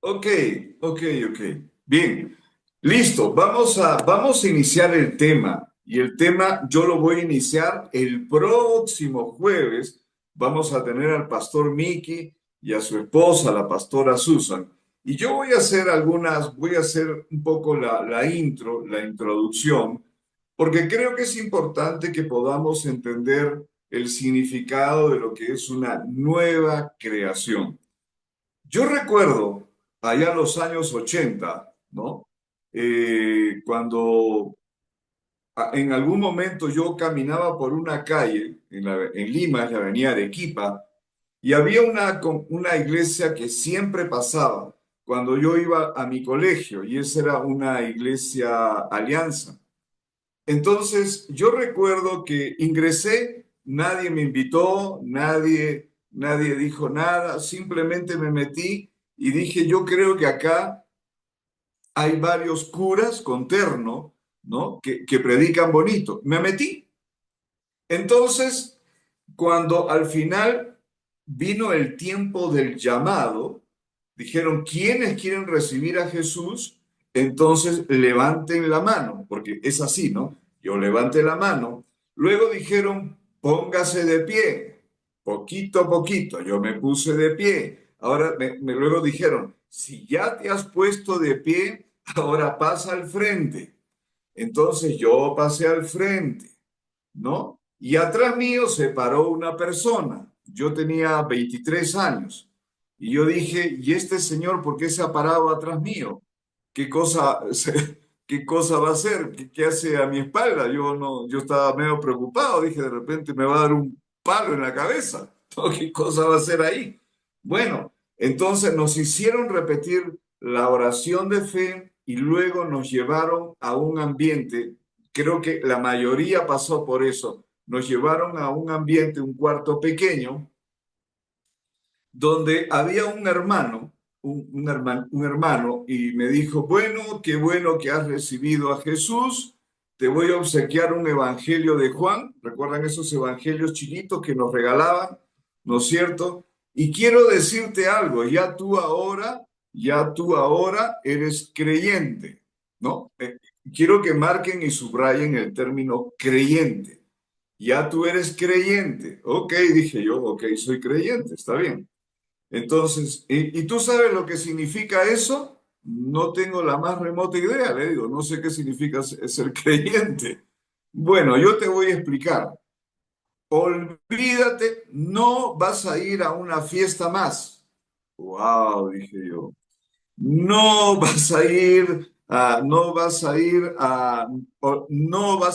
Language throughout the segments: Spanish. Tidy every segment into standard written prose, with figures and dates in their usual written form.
Ok, ok, ok. Bien, listo. Vamos a iniciar el tema. Y el tema yo lo voy a iniciar el próximo jueves. Vamos a tener al pastor Mickey y a su esposa, la pastora Susan. Y yo voy a hacer un poco la intro, la introducción, porque creo que es importante que podamos entender el significado de lo que es una nueva creación. Yo recuerdo allá en los años 80, ¿no? Cuando en algún momento yo caminaba por una calle en Lima, es la avenida Arequipa, y había una iglesia que siempre pasaba cuando yo iba a mi colegio, y esa era una iglesia Alianza. Entonces, yo recuerdo que ingresé, nadie me invitó, nadie dijo nada, simplemente me metí y dije, yo creo que acá hay varios curas con terno, ¿no? Que predican bonito. Me metí. Entonces, cuando al final vino el tiempo del llamado, dijeron, ¿quiénes quieren recibir a Jesús? Entonces levanten la mano, porque es así, ¿no? Yo levanté la mano. Luego dijeron, póngase de pie, poquito a poquito. Yo me puse de pie. Ahora luego dijeron, si ya te has puesto de pie, ahora pasa al frente. Entonces yo pasé al frente, ¿no? Y atrás mío se paró una persona. Yo tenía 23 años. Y yo dije, ¿y este señor por qué se ha parado atrás mío? ¿Qué cosa, qué cosa va a hacer? ¿Qué hace a mi espalda? Yo no, yo estaba medio preocupado. Dije, de repente me va a dar un palo en la cabeza. ¿Qué cosa va a hacer ahí? Bueno, entonces nos hicieron repetir la oración de fe y luego nos llevaron a un ambiente. Creo que la mayoría pasó por eso. Nos llevaron a un ambiente, un cuarto pequeño, donde había un hermano, un hermano, y me dijo, bueno, qué bueno que has recibido a Jesús, te voy a obsequiar un evangelio de Juan. ¿Recuerdan esos evangelios chiquitos que nos regalaban? ¿No es cierto? Y quiero decirte algo, ya tú ahora eres creyente, ¿no? Quiero que marquen y subrayen el término creyente. Ya tú eres creyente. Ok, dije yo, ok, soy creyente, está bien. Entonces, ¿y tú sabes lo que significa eso? No tengo la más remota idea, le digo, no sé qué significa ser creyente. Bueno, yo te voy a explicar. Olvídate, no vas a ir a una fiesta más. Wow, dije yo. No vas a ir no vas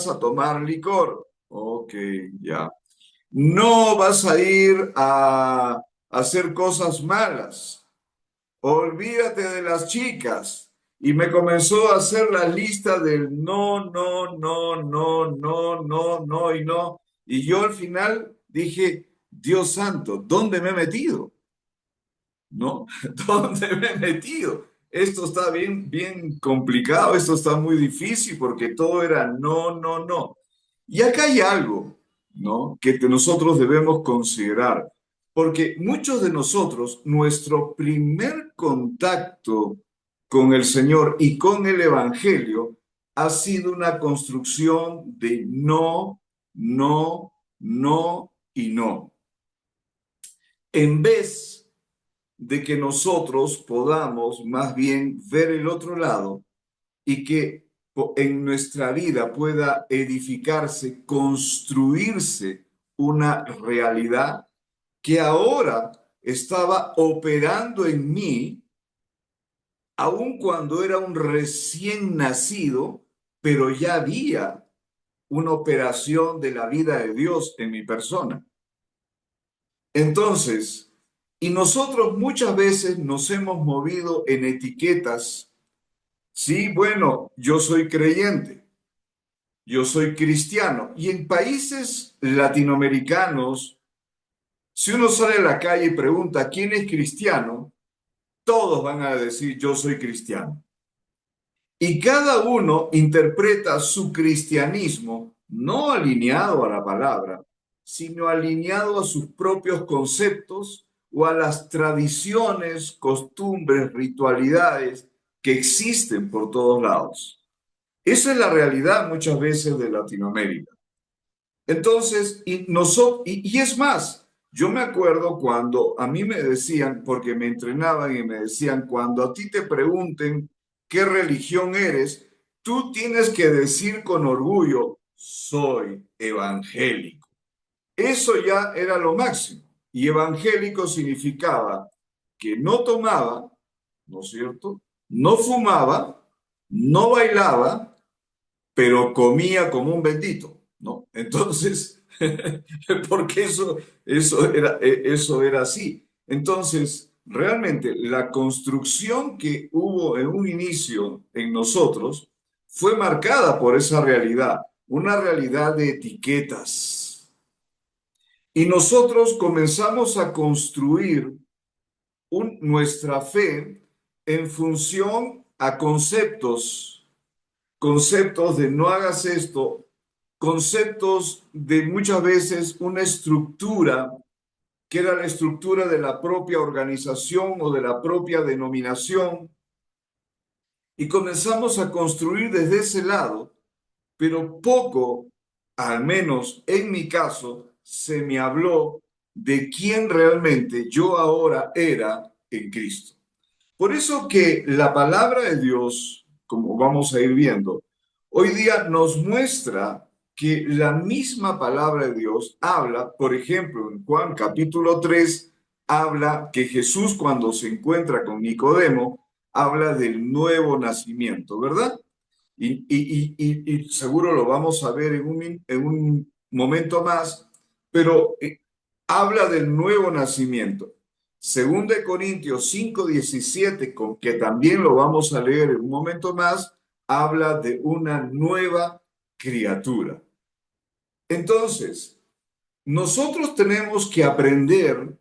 a tomar licor. Ok, ya. No vas a ir a hacer cosas malas. Olvídate de las chicas. Y me comenzó a hacer la lista del no, no, no, no, no, no, no y no. Y yo al final dije, Dios santo, ¿dónde me he metido? ¿No? ¿Dónde me he metido? Esto está bien, bien complicado, esto está muy difícil porque todo era no, no, no. Y acá hay algo, ¿no? Que nosotros debemos considerar, porque muchos de nosotros, nuestro primer contacto con el Señor y con el Evangelio ha sido una construcción de no, no, no y no. En vez de que nosotros podamos más bien ver el otro lado y que en nuestra vida pueda edificarse, construirse una realidad que ahora estaba operando en mí, aun cuando era un recién nacido, pero ya había una operación de la vida de Dios en mi persona. Entonces, y nosotros muchas veces nos hemos movido en etiquetas. Sí, bueno, yo soy creyente, yo soy cristiano. Y en países latinoamericanos, si uno sale a la calle y pregunta quién es cristiano, todos van a decir yo soy cristiano. Y cada uno interpreta su cristianismo no alineado a la palabra, sino alineado a sus propios conceptos o a las tradiciones, costumbres, ritualidades que existen por todos lados. Esa es la realidad muchas veces de Latinoamérica. Entonces, y es más, yo me acuerdo cuando a mí me decían, porque me entrenaban y me decían, cuando a ti te pregunten qué religión eres, tú tienes que decir con orgullo, soy evangélico. Eso ya era lo máximo. Y evangélico significaba que no tomaba, ¿no es cierto? No fumaba, no bailaba, pero comía como un bendito, ¿no? Entonces, porque eso era así. Entonces, realmente la construcción que hubo en un inicio en nosotros fue marcada por esa realidad, una realidad de etiquetas. Y nosotros comenzamos a construir nuestra fe en función a conceptos de no hagas esto, conceptos de muchas veces una estructura que era la estructura de la propia organización o de la propia denominación, y comenzamos a construir desde ese lado, pero poco, al menos en mi caso, se me habló de quién realmente yo ahora era en Cristo. Por eso que la palabra de Dios, como vamos a ir viendo, hoy día nos muestra que la misma palabra de Dios habla, por ejemplo, en Juan capítulo 3 habla que Jesús cuando se encuentra con Nicodemo, habla del nuevo nacimiento, ¿verdad? Y seguro lo vamos a ver en un momento más, pero habla del nuevo nacimiento. Según de Corintios 5:17, con que también lo vamos a leer en un momento más, habla de una nueva criatura. Entonces, nosotros tenemos que aprender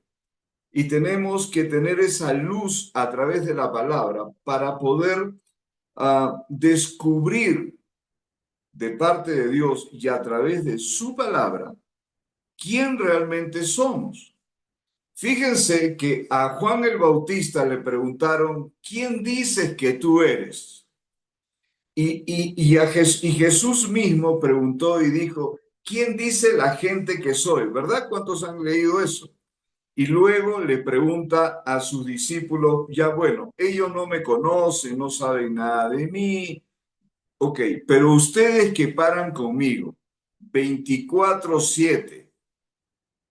y tenemos que tener esa luz a través de la palabra para poder descubrir de parte de Dios y a través de su palabra quién realmente somos. Fíjense que a Juan el Bautista le preguntaron, ¿quién dices que tú eres? Y Jesús mismo preguntó y dijo, ¿quién dice la gente que soy? ¿Verdad? ¿Cuántos han leído eso? Y luego le pregunta a sus discípulos, ya bueno, ellos no me conocen, no saben nada de mí. Ok, pero ustedes que paran conmigo 24/7,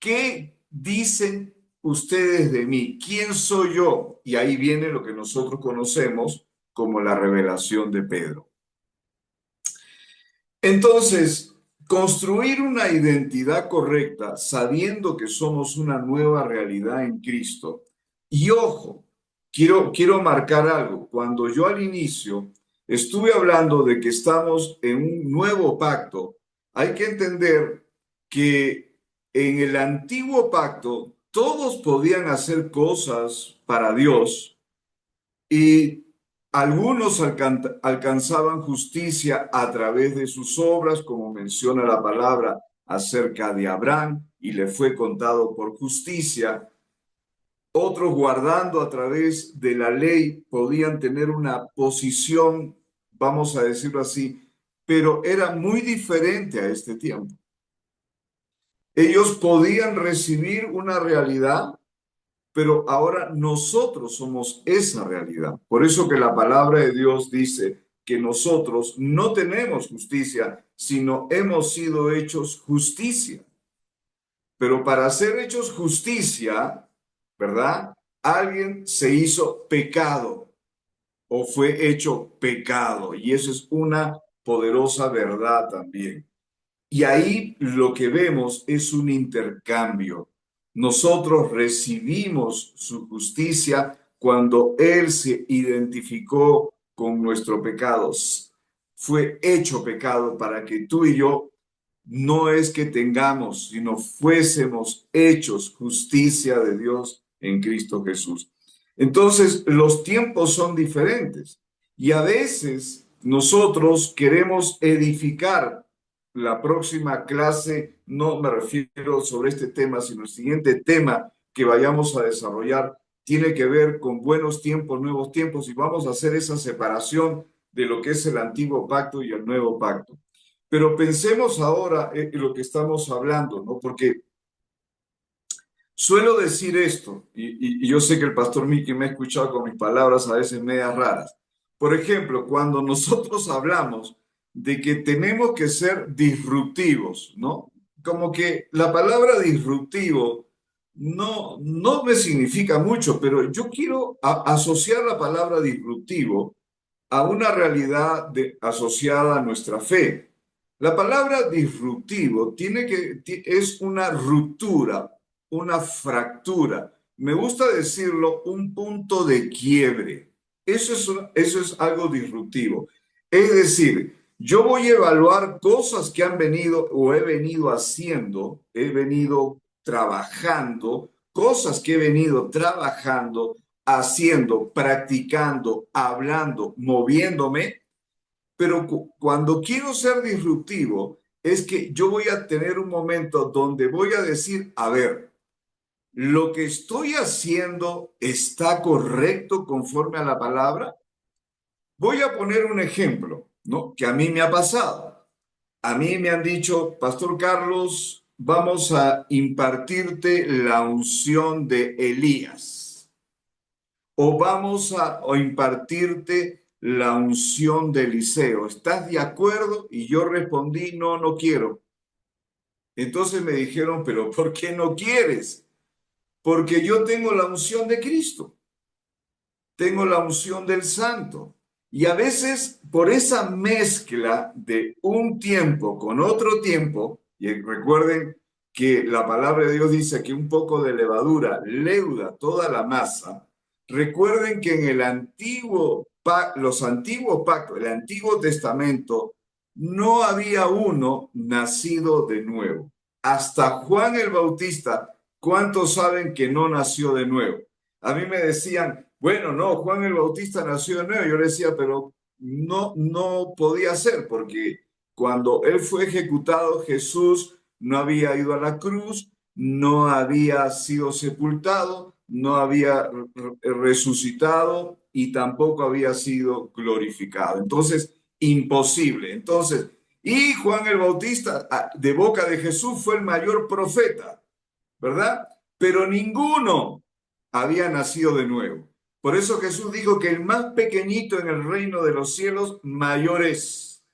¿qué dicen ustedes de mí? ¿Quién soy yo? Y ahí viene lo que nosotros conocemos como la revelación de Pedro. Entonces, construir una identidad correcta sabiendo que somos una nueva realidad en Cristo. Y ojo, quiero marcar algo. Cuando yo al inicio estuve hablando de que estamos en un nuevo pacto, hay que entender que en el antiguo pacto todos podían hacer cosas para Dios y algunos alcanzaban justicia a través de sus obras, como menciona la palabra acerca de Abraham, y le fue contado por justicia. Otros guardando a través de la ley podían tener una posición, vamos a decirlo así, pero era muy diferente a este tiempo. Ellos podían recibir una realidad, pero ahora nosotros somos esa realidad. Por eso que la palabra de Dios dice que nosotros no tenemos justicia, sino hemos sido hechos justicia. Pero para ser hechos justicia, ¿verdad? Alguien se hizo pecado o fue hecho pecado. Y eso es una poderosa verdad también. Y ahí lo que vemos es un intercambio. Nosotros recibimos su justicia cuando Él se identificó con nuestros pecados. Fue hecho pecado para que tú y yo no es que tengamos, sino fuésemos hechos justicia de Dios en Cristo Jesús. Entonces, los tiempos son diferentes y a veces nosotros queremos edificar. La próxima clase no me refiero sobre este tema, sino el siguiente tema que vayamos a desarrollar tiene que ver con buenos tiempos, nuevos tiempos, y vamos a hacer esa separación de lo que es el antiguo pacto y el nuevo pacto. Pero pensemos ahora en lo que estamos hablando, ¿no? Porque suelo decir esto, y yo sé que el pastor Miki me ha escuchado con mis palabras a veces medias raras. Por ejemplo, cuando nosotros hablamos de que tenemos que ser disruptivos, ¿no? Como que la palabra disruptivo no me significa mucho, pero yo quiero asociar la palabra disruptivo a una realidad asociada a nuestra fe. La palabra disruptivo es una ruptura, una fractura. Me gusta decirlo, un punto de quiebre. Eso es algo disruptivo. Es decir, yo voy a evaluar cosas que han venido o he venido haciendo, he venido trabajando, cosas que he venido trabajando, haciendo, practicando, hablando, moviéndome, pero cuando quiero ser disruptivo, es que yo voy a tener un momento donde voy a decir, a ver, ¿lo que estoy haciendo está correcto conforme a la palabra? Voy a poner un ejemplo, ¿no? Que a mí me ha pasado. A mí me han dicho, Pastor Carlos, vamos a impartirte la unción de Elías o o impartirte la unción de Eliseo. ¿Estás de acuerdo? Y yo respondí, no, no quiero. Entonces me dijeron, pero ¿por qué no quieres? Porque yo tengo la unción de Cristo, tengo la unción del Santo. Y a veces por esa mezcla de un tiempo con otro tiempo, y recuerden que la palabra de Dios dice que un poco de levadura leuda toda la masa, recuerden que en los antiguos pactos, el Antiguo Testamento, no había uno nacido de nuevo. Hasta Juan el Bautista, ¿cuántos saben que no nació de nuevo? A mí me decían, bueno, no, Juan el Bautista nació de nuevo. Yo le decía, pero no podía ser, porque cuando él fue ejecutado, Jesús no había ido a la cruz, no había sido sepultado, no había resucitado y tampoco había sido glorificado. Entonces, imposible. Entonces, y Juan el Bautista, de boca de Jesús, fue el mayor profeta, ¿verdad? Pero ninguno había nacido de nuevo. Por eso Jesús dijo que el más pequeñito en el reino de los cielos, mayor es.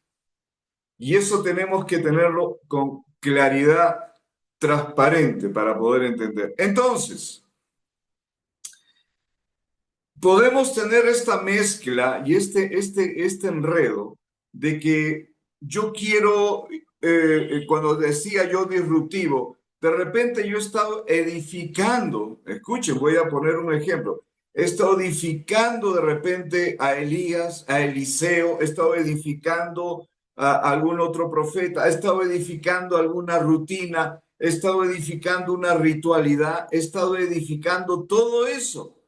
Y eso tenemos que tenerlo con claridad transparente para poder entender. Entonces, podemos tener esta mezcla y este enredo de que yo quiero, cuando decía yo disruptivo, de repente yo he estado edificando, escuchen, voy a poner un ejemplo, he estado edificando de repente a Elías, a Eliseo, he estado edificando a algún otro profeta, he estado edificando alguna rutina, he estado edificando una ritualidad, he estado edificando todo eso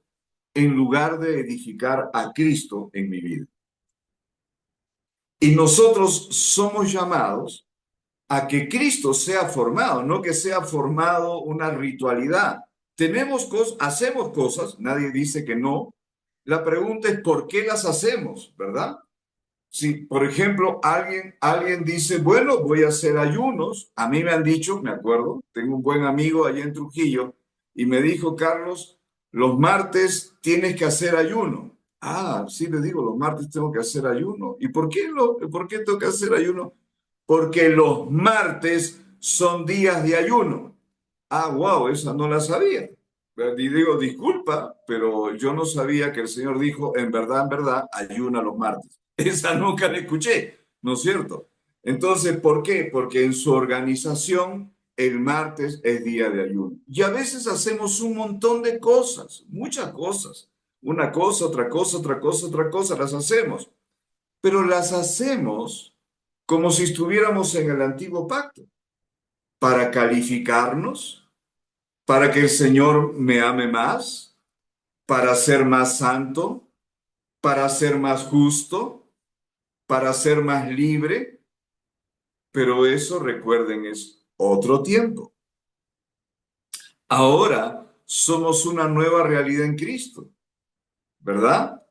en lugar de edificar a Cristo en mi vida. Y nosotros somos llamados a que Cristo sea formado, no que sea formado una ritualidad. Hacemos cosas, nadie dice que no. La pregunta es por qué las hacemos, ¿verdad? Si, por ejemplo, alguien dice, bueno, voy a hacer ayunos, a mí me han dicho, me acuerdo, tengo un buen amigo allá en Trujillo, y me dijo, Carlos, los martes tienes que hacer ayuno. Ah, sí, le digo, los martes tengo que hacer ayuno. ¿Y por qué tengo que hacer ayuno? Porque los martes son días de ayuno. Ah, wow, esa no la sabía. Y digo, disculpa, pero yo no sabía que el Señor dijo, en verdad, ayuna los martes. Esa nunca la escuché, ¿no es cierto? Entonces, ¿por qué? Porque en su organización el martes es día de ayuno. Y a veces hacemos un montón de cosas, muchas cosas. Una cosa, otra cosa, otra cosa, otra cosa, las hacemos. Pero las hacemos como si estuviéramos en el antiguo pacto, para calificarnos, para que el Señor me ame más, para ser más santo, para ser más justo, para ser más libre, pero eso, recuerden, es otro tiempo. Ahora somos una nueva realidad en Cristo, ¿verdad?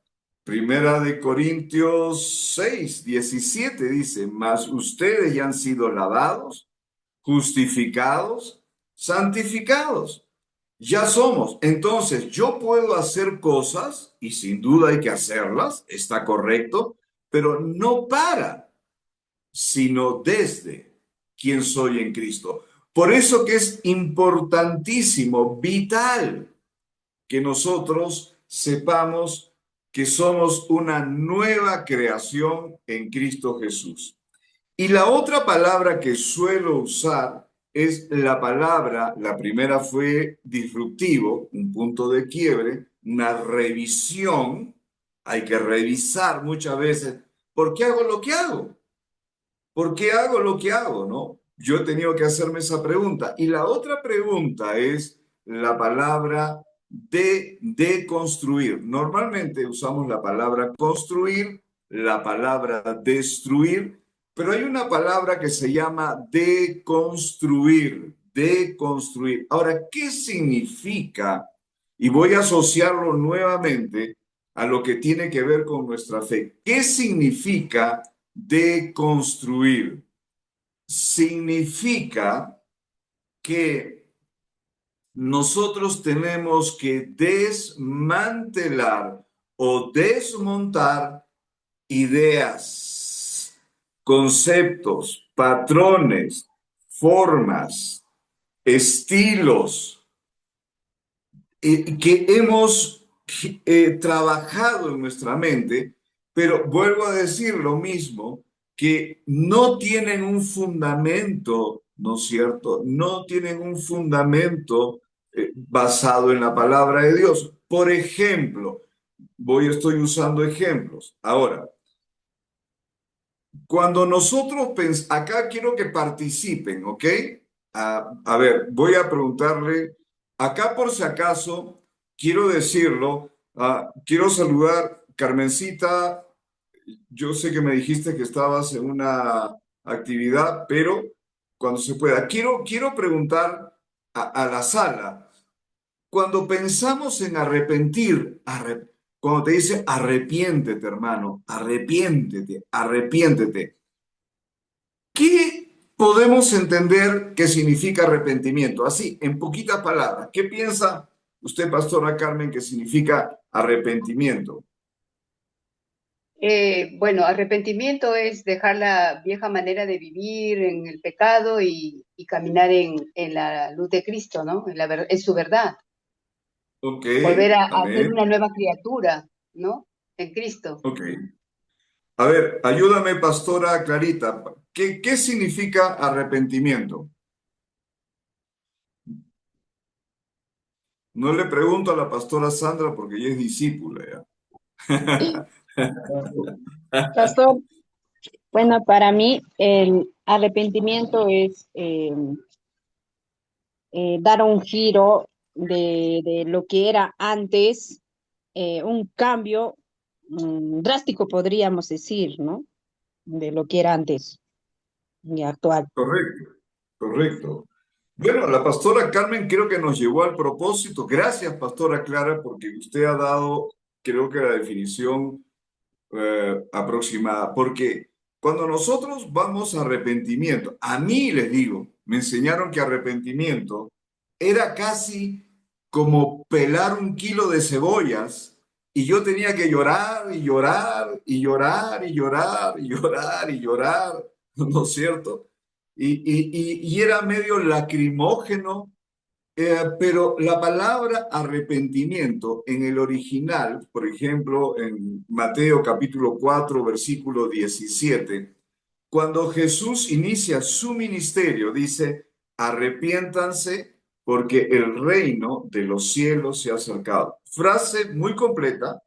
Primera de Corintios 6:17 dice, mas ustedes ya han sido lavados, justificados, santificados. Ya somos. Entonces, yo puedo hacer cosas, y sin duda hay que hacerlas, está correcto, pero no para, sino desde quien soy en Cristo. Por eso que es importantísimo, vital, que nosotros sepamos que somos una nueva creación en Cristo Jesús. Y la otra palabra que suelo usar es la palabra, la primera fue disruptivo, un punto de quiebre, una revisión. Hay que revisar muchas veces, ¿por qué hago lo que hago? ¿Por qué hago lo que hago, no? Yo he tenido que hacerme esa pregunta. Y la otra pregunta es la palabra de construir. Normalmente usamos la palabra construir, la palabra destruir, pero hay una palabra que se llama deconstruir, deconstruir. Ahora, ¿qué significa? Y voy a asociarlo nuevamente a lo que tiene que ver con nuestra fe. ¿Qué significa deconstruir? Significa que nosotros tenemos que desmantelar o desmontar ideas, conceptos, patrones, formas, estilos que hemos trabajado en nuestra mente, pero vuelvo a decir lo mismo, que no tienen un fundamento, ¿no es cierto? No tienen un fundamento basado en la palabra de Dios. Por ejemplo, estoy usando ejemplos. Ahora, cuando nosotros pensamos, acá quiero que participen, ¿ok? A ver, voy a preguntarle, acá por si acaso, quiero decirlo, quiero saludar, Carmencita, yo sé que me dijiste que estabas en una actividad, pero cuando se pueda, quiero preguntar a la sala, cuando pensamos en arrepentir, cuando te dice arrepiéntete, hermano, arrepiéntete, arrepiéntete. ¿Qué podemos entender que significa arrepentimiento? Así, en poquitas palabras, ¿qué piensa usted, Pastora Carmen, que significa arrepentimiento? Bueno, arrepentimiento es dejar la vieja manera de vivir en el pecado y caminar en la luz de Cristo, ¿no? En su verdad. Ok, Volver a ser amén. una nueva criatura, ¿no? En Cristo. Ok. A ver, ayúdame, Pastora Clarita. ¿Qué significa arrepentimiento? No le pregunto a la Pastora Sandra porque ella es discípula, ¿ya? Pastor, bueno, para mí el arrepentimiento es dar un giro de lo que era antes, un cambio drástico, podríamos decir, ¿no? De lo que era antes y actual. Correcto, correcto. Bueno, la pastora Carmen creo que nos llevó al propósito. Gracias, pastora Clara, porque usted ha dado, creo que la definición aproximada. Porque cuando nosotros vamos a arrepentimiento, a mí les digo, me enseñaron que arrepentimiento era casi como pelar un kilo de cebollas y yo tenía que llorar y llorar y llorar y llorar y llorar y llorar, ¿no es cierto? Y era medio lacrimógeno, pero la palabra arrepentimiento en el original, por ejemplo, en Mateo capítulo 4 versículo 17, cuando Jesús inicia su ministerio, dice, arrepiéntanse porque el reino de los cielos se ha acercado. Frase muy completa,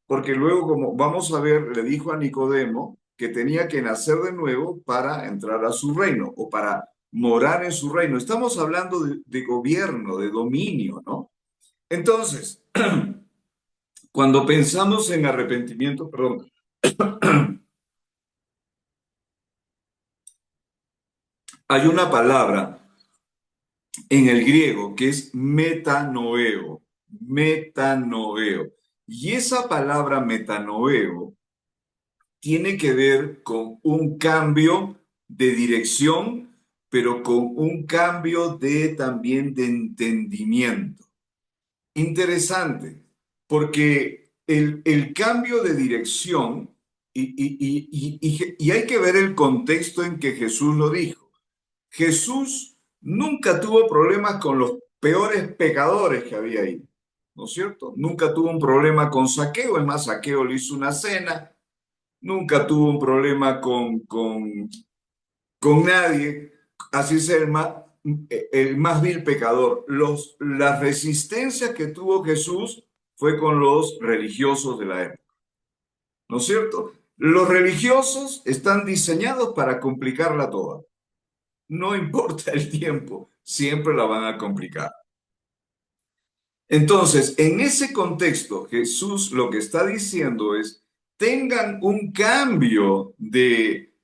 porque luego, como vamos a ver, le dijo a Nicodemo que tenía que nacer de nuevo para entrar a su reino o para morar en su reino. Estamos hablando de gobierno, de dominio, ¿no? Entonces, cuando pensamos en arrepentimiento, perdón, hay una palabra en el griego, que es metanoeo, metanoeo. Y esa palabra metanoeo tiene que ver con un cambio de dirección, pero con un cambio de también de entendimiento. Interesante, porque el cambio de dirección, y hay que ver el contexto en que Jesús lo dijo. Jesús nunca tuvo problemas con los peores pecadores que había ahí, ¿no es cierto? Nunca tuvo un problema con Zaqueo, es más, Zaqueo le hizo una cena, nunca tuvo un problema con nadie, así sea el más vil pecador. Las resistencias que tuvo Jesús fue con los religiosos de la época, ¿no es cierto? Los religiosos están diseñados para complicarla toda. No importa el tiempo, siempre la van a complicar. Entonces, en ese contexto, Jesús lo que está diciendo es, tengan un cambio de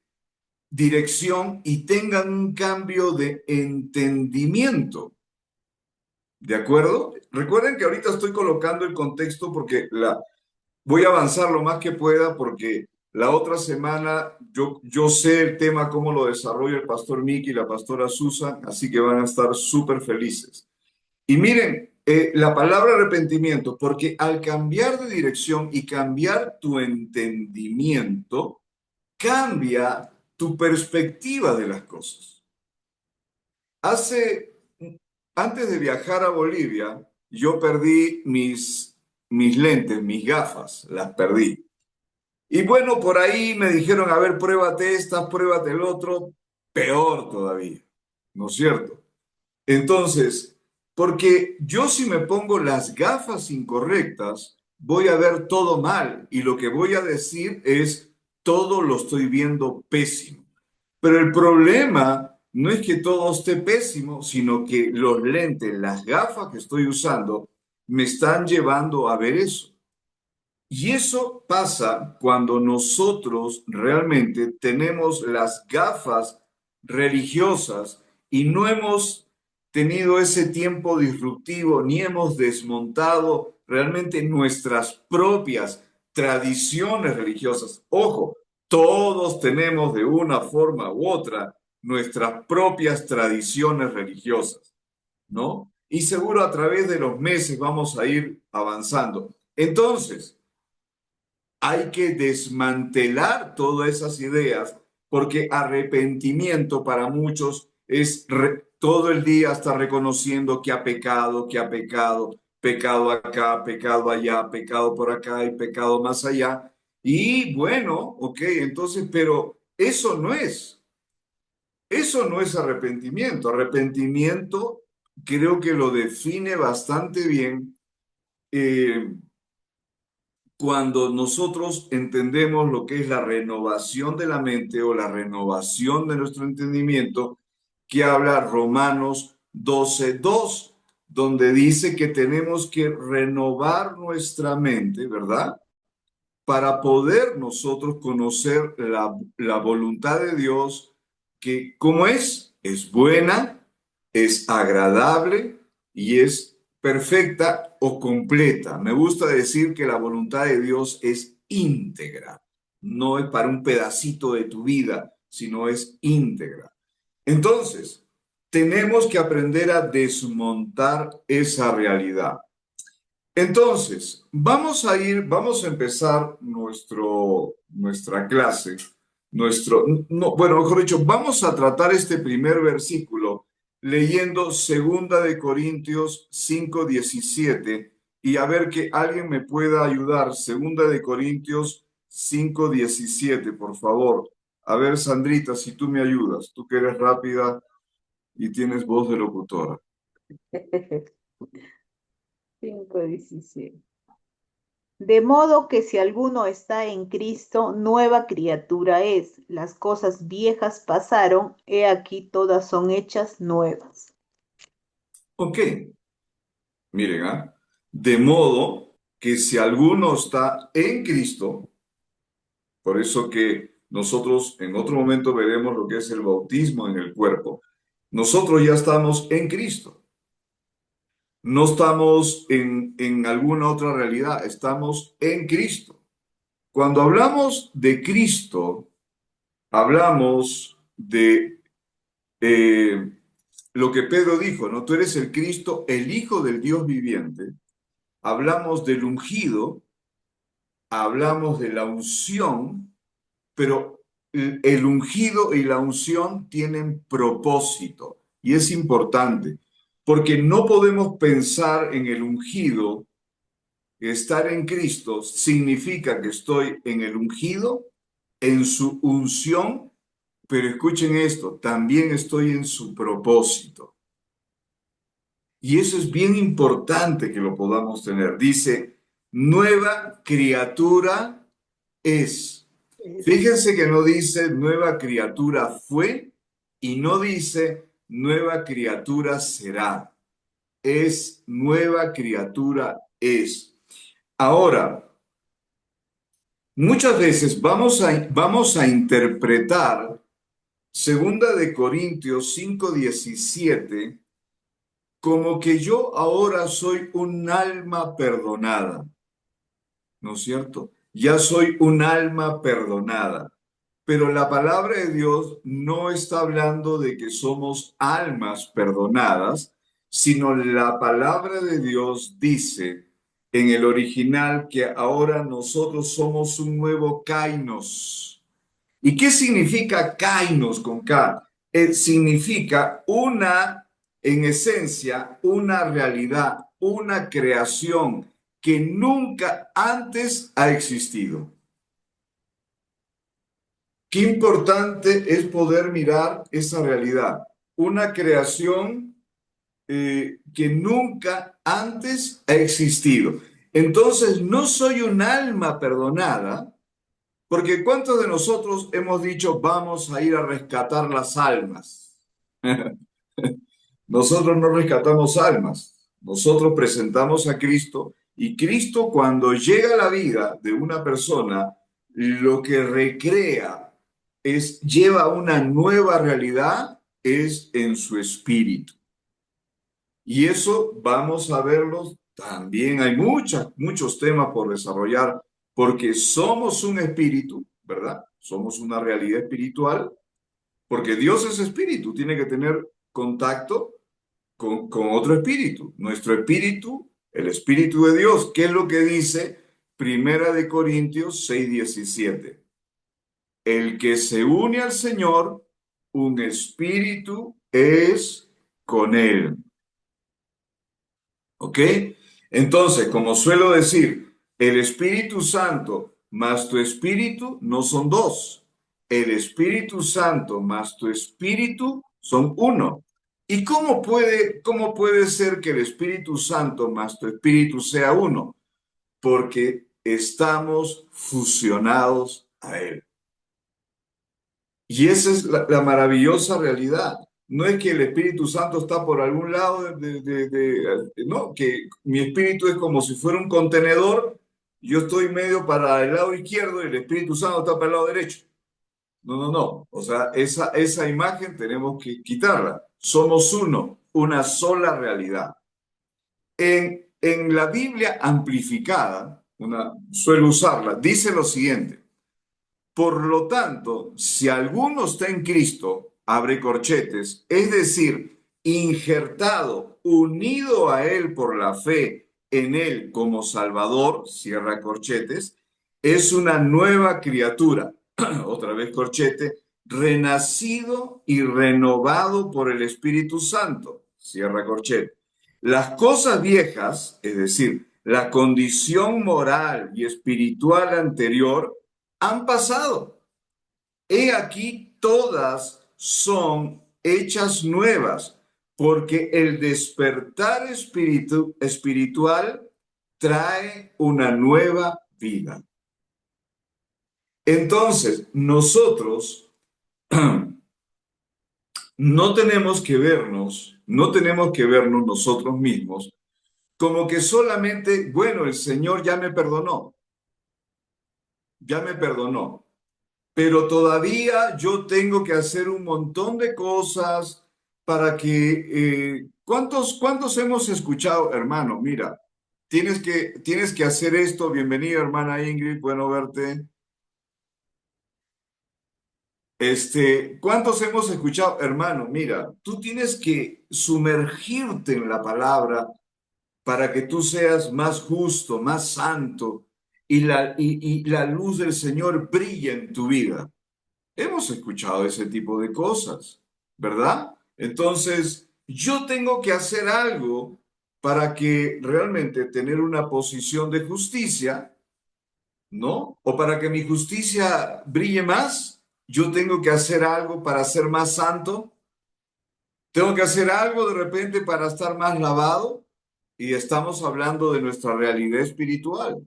dirección y tengan un cambio de entendimiento. ¿De acuerdo? Recuerden que ahorita estoy colocando el contexto porque voy a avanzar lo más que pueda porque la otra semana yo sé el tema, cómo lo desarrolla el pastor Miki y la pastora Susan, así que van a estar súper felices. Y miren, la palabra arrepentimiento, porque al cambiar de dirección y cambiar tu entendimiento, cambia tu perspectiva de las cosas. Hace, antes de viajar a Bolivia, yo perdí mis lentes, mis gafas, las perdí. Y bueno, por ahí me dijeron, a ver, pruébate esta, pruébate el otro, peor todavía, ¿no es cierto? Entonces, porque yo si me pongo las gafas incorrectas, voy a ver todo mal y lo que voy a decir es, todo lo estoy viendo pésimo. Pero el problema no es que todo esté pésimo, sino que los lentes, las gafas que estoy usando, me están llevando a ver eso. Y eso pasa cuando nosotros realmente tenemos las gafas religiosas y no hemos tenido ese tiempo disruptivo ni hemos desmontado realmente nuestras propias tradiciones religiosas. Ojo, todos tenemos de una forma u otra nuestras propias tradiciones religiosas, ¿no? Y seguro a través de los meses vamos a ir avanzando. Entonces, hay que desmantelar todas esas ideas porque arrepentimiento para muchos es todo el día estar reconociendo que ha pecado, pecado acá, pecado allá, pecado por acá y pecado más allá. Y bueno, ok, entonces, pero eso no es arrepentimiento. Arrepentimiento creo que lo define bastante bien. Cuando nosotros entendemos lo que es la renovación de la mente o la renovación de nuestro entendimiento, que habla Romanos 12:2, donde dice que tenemos que renovar nuestra mente, ¿verdad? Para poder nosotros conocer la voluntad de Dios, que como es buena, es agradable y es perfecta o completa. Me gusta decir que la voluntad de Dios es íntegra, no es para un pedacito de tu vida, sino es íntegra. Entonces, tenemos que aprender a desmontar esa realidad. Entonces, vamos a empezar nuestra clase, no, bueno, mejor dicho, vamos a tratar este primer versículo leyendo Segunda de Corintios 5:17 y a ver que alguien me pueda ayudar. Segunda de Corintios 5:17, por favor. A ver, Sandrita, si tú me ayudas, tú que eres rápida y tienes voz de locutora. 5:17. De modo que si alguno está en Cristo, nueva criatura es. Las cosas viejas pasaron, he aquí todas son hechas nuevas. Ok, miren, ¿ah? De modo que si alguno está en Cristo, por eso que nosotros en otro momento veremos lo que es el bautismo en el cuerpo, Nosotros ya estamos en Cristo. No estamos en alguna otra realidad, estamos en Cristo. Cuando hablamos de Cristo, hablamos de lo que Pedro dijo, ¿no? Tú eres el Cristo, el Hijo del Dios viviente. Hablamos del ungido, hablamos de la unción, pero el ungido y la unción tienen propósito y es importante, porque no podemos pensar en el ungido. Estar en Cristo significa que estoy en el ungido, en su unción, pero escuchen esto, también estoy en su propósito. Y eso es bien importante que lo podamos tener. Dice, nueva criatura es. Fíjense que no dice nueva criatura fue y no dice nueva criatura será. Es nueva criatura es. Ahora, muchas veces vamos a interpretar Segunda de Corintios 5:17 como que yo ahora soy un alma perdonada, ¿no es cierto? Ya soy un alma perdonada. Pero la palabra de Dios no está hablando de que somos almas perdonadas, sino la palabra de Dios dice en el original que ahora nosotros somos un nuevo kainos. ¿Y qué significa kainos con K? Significa una, en esencia, una realidad, una creación que nunca antes ha existido. Qué importante es poder mirar esa realidad. Una creación que nunca antes ha existido. Entonces, no soy un alma perdonada, porque ¿cuántos de nosotros hemos dicho vamos a ir a rescatar las almas? Nosotros no rescatamos almas, nosotros presentamos a Cristo y Cristo cuando llega a la vida de una persona, lo que recrea lleva una nueva realidad, es en su espíritu. Y eso vamos a verlo también. Hay muchos temas por desarrollar porque somos un espíritu, ¿verdad? Somos una realidad espiritual, porque Dios es espíritu, tiene que tener contacto con otro espíritu. Nuestro espíritu, el espíritu de Dios, ¿qué es lo que dice Primera de Corintios 6:17? El que se une al Señor, un espíritu es con él. ¿Ok? Entonces, como suelo decir, el Espíritu Santo más tu espíritu no son dos. El Espíritu Santo más tu espíritu son uno. ¿Y cómo puede ser que el Espíritu Santo más tu espíritu sea uno? Porque estamos fusionados a Él. Y esa es la maravillosa realidad. No es que el Espíritu Santo está por algún lado, no, que mi espíritu es como si fuera un contenedor, yo estoy medio para el lado izquierdo y el Espíritu Santo está para el lado derecho. No, no, no. O sea, esa imagen tenemos que quitarla. Somos uno, una sola realidad. En la Biblia amplificada, suelo usarla, dice lo siguiente. Por lo tanto, si alguno está en Cristo, abre corchetes, es decir, injertado, unido a Él por la fe en Él como Salvador, cierra corchetes, es una nueva criatura, otra vez corchete, renacido y renovado por el Espíritu Santo, cierra corchete. Las cosas viejas, es decir, la condición moral y espiritual anterior, han pasado. He aquí, todas son hechas nuevas, porque el despertar espiritual trae una nueva vida. Entonces, nosotros no tenemos que vernos nosotros mismos como que solamente, bueno, el Señor ya me perdonó, pero todavía yo tengo que hacer un montón de cosas para que, ¿cuántos hemos escuchado, hermano? Mira, tienes que hacer esto. Bienvenida, hermana Ingrid, bueno verte. ¿Cuántos hemos escuchado, hermano? Mira, tú tienes que sumergirte en la palabra para que tú seas más justo, más santo y la luz del Señor brille en tu vida. Hemos escuchado ese tipo de cosas, ¿verdad? Entonces, yo tengo que hacer algo para que realmente tener una posición de justicia, ¿no? O para que mi justicia brille más, yo tengo que hacer algo para ser más santo. Tengo que hacer algo de repente para estar más lavado. Y estamos hablando de nuestra realidad espiritual.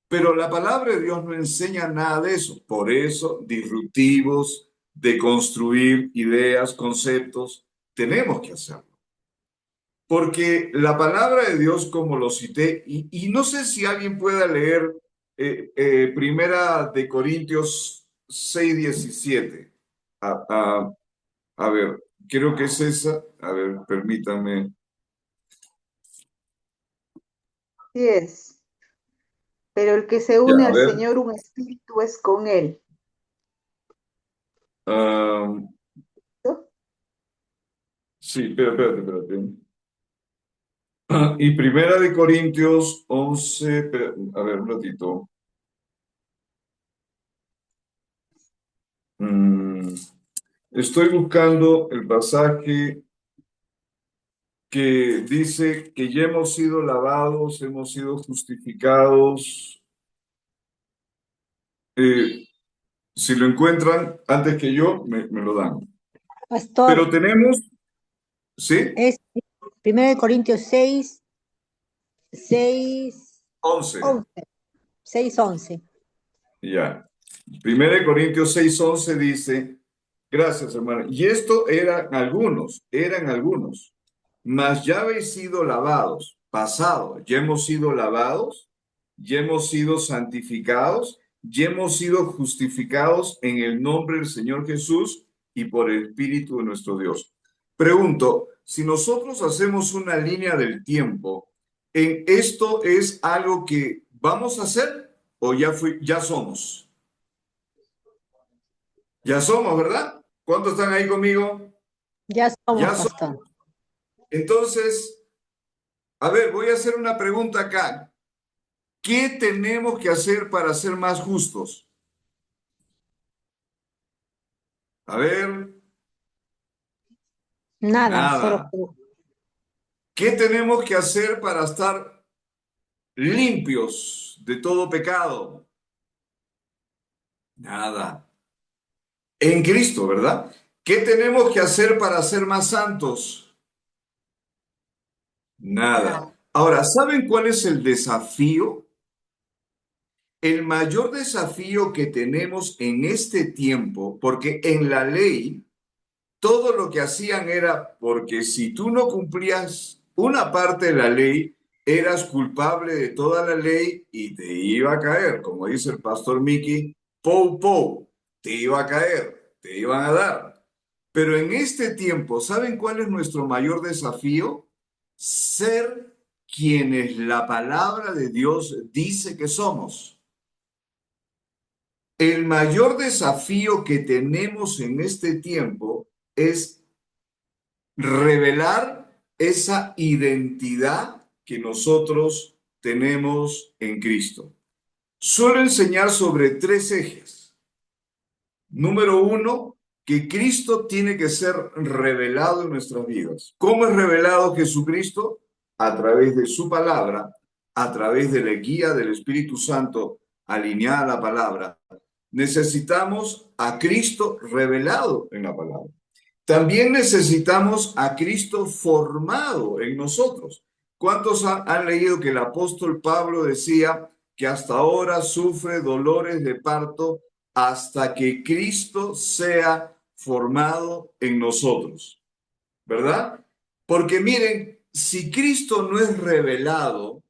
Pero la palabra de Dios no enseña nada de eso. Por eso, disruptivos, de construir ideas, conceptos, tenemos que hacerlo. Porque la palabra de Dios, como lo cité, y no sé si alguien pueda leer Primera de Corintios 6:17. A, a, a ver, creo que es esa. A ver, permítanme. Así es. Pero el que se Ya, une a al ver. Señor, un espíritu es con él. ah, ¿No? sí, espérate. Y Primera de Corintios 11, a ver, un ratito. Mm, Estoy buscando el pasaje que dice que ya hemos sido lavados, hemos sido justificados. Eh, si lo encuentran antes que yo, me lo dan. Pero Pastor, tenemos, ¿sí? es 1 Corintios 6, 11. 11, 6, 11. Ya. Primera de Corintios 6:11 dice, gracias hermano, y esto eran algunos, mas ya habéis sido lavados, pasado, ya hemos sido lavados, ya hemos sido santificados, ya hemos sido justificados en el nombre del Señor Jesús y por el Espíritu de nuestro Dios. Pregunto, si nosotros hacemos una línea del tiempo, ¿en esto es algo que vamos a hacer o ya somos? Ya somos, ¿verdad? ¿Cuántos están ahí conmigo? Ya somos, Ya somos. pastor. Entonces, a ver, voy a hacer una pregunta acá. ¿Qué tenemos que hacer para ser más justos? A ver, Nada, solo nada. ¿Qué tenemos que hacer para estar limpios de todo pecado? Nada. En Cristo, ¿verdad? ¿Qué tenemos que hacer para ser más santos? Nada. nada. Ahora, ¿saben cuál es el desafío? El mayor desafío que tenemos en este tiempo, porque en la ley todo lo que hacían era porque si tú no cumplías una parte de la ley, eras culpable de toda la ley y te iba a caer, como dice el pastor Mickey, pou, te iba a caer, te iban a dar. Pero en este tiempo, ¿saben cuál es nuestro mayor desafío? Ser quienes la palabra de Dios dice que somos. El mayor desafío que tenemos en este tiempo es revelar esa identidad que nosotros tenemos en Cristo. Suelo enseñar sobre tres ejes. Número uno, que Cristo tiene que ser revelado en nuestras vidas. ¿Cómo es revelado Jesucristo? A través de su palabra, a través de la guía del Espíritu Santo alineada a la palabra. Necesitamos a Cristo revelado en la palabra. También necesitamos a Cristo formado en nosotros. ¿Cuántos han leído que el apóstol Pablo decía que hasta ahora sufre dolores de parto hasta que Cristo sea formado en nosotros? ¿Verdad? Porque miren, si Cristo no es revelado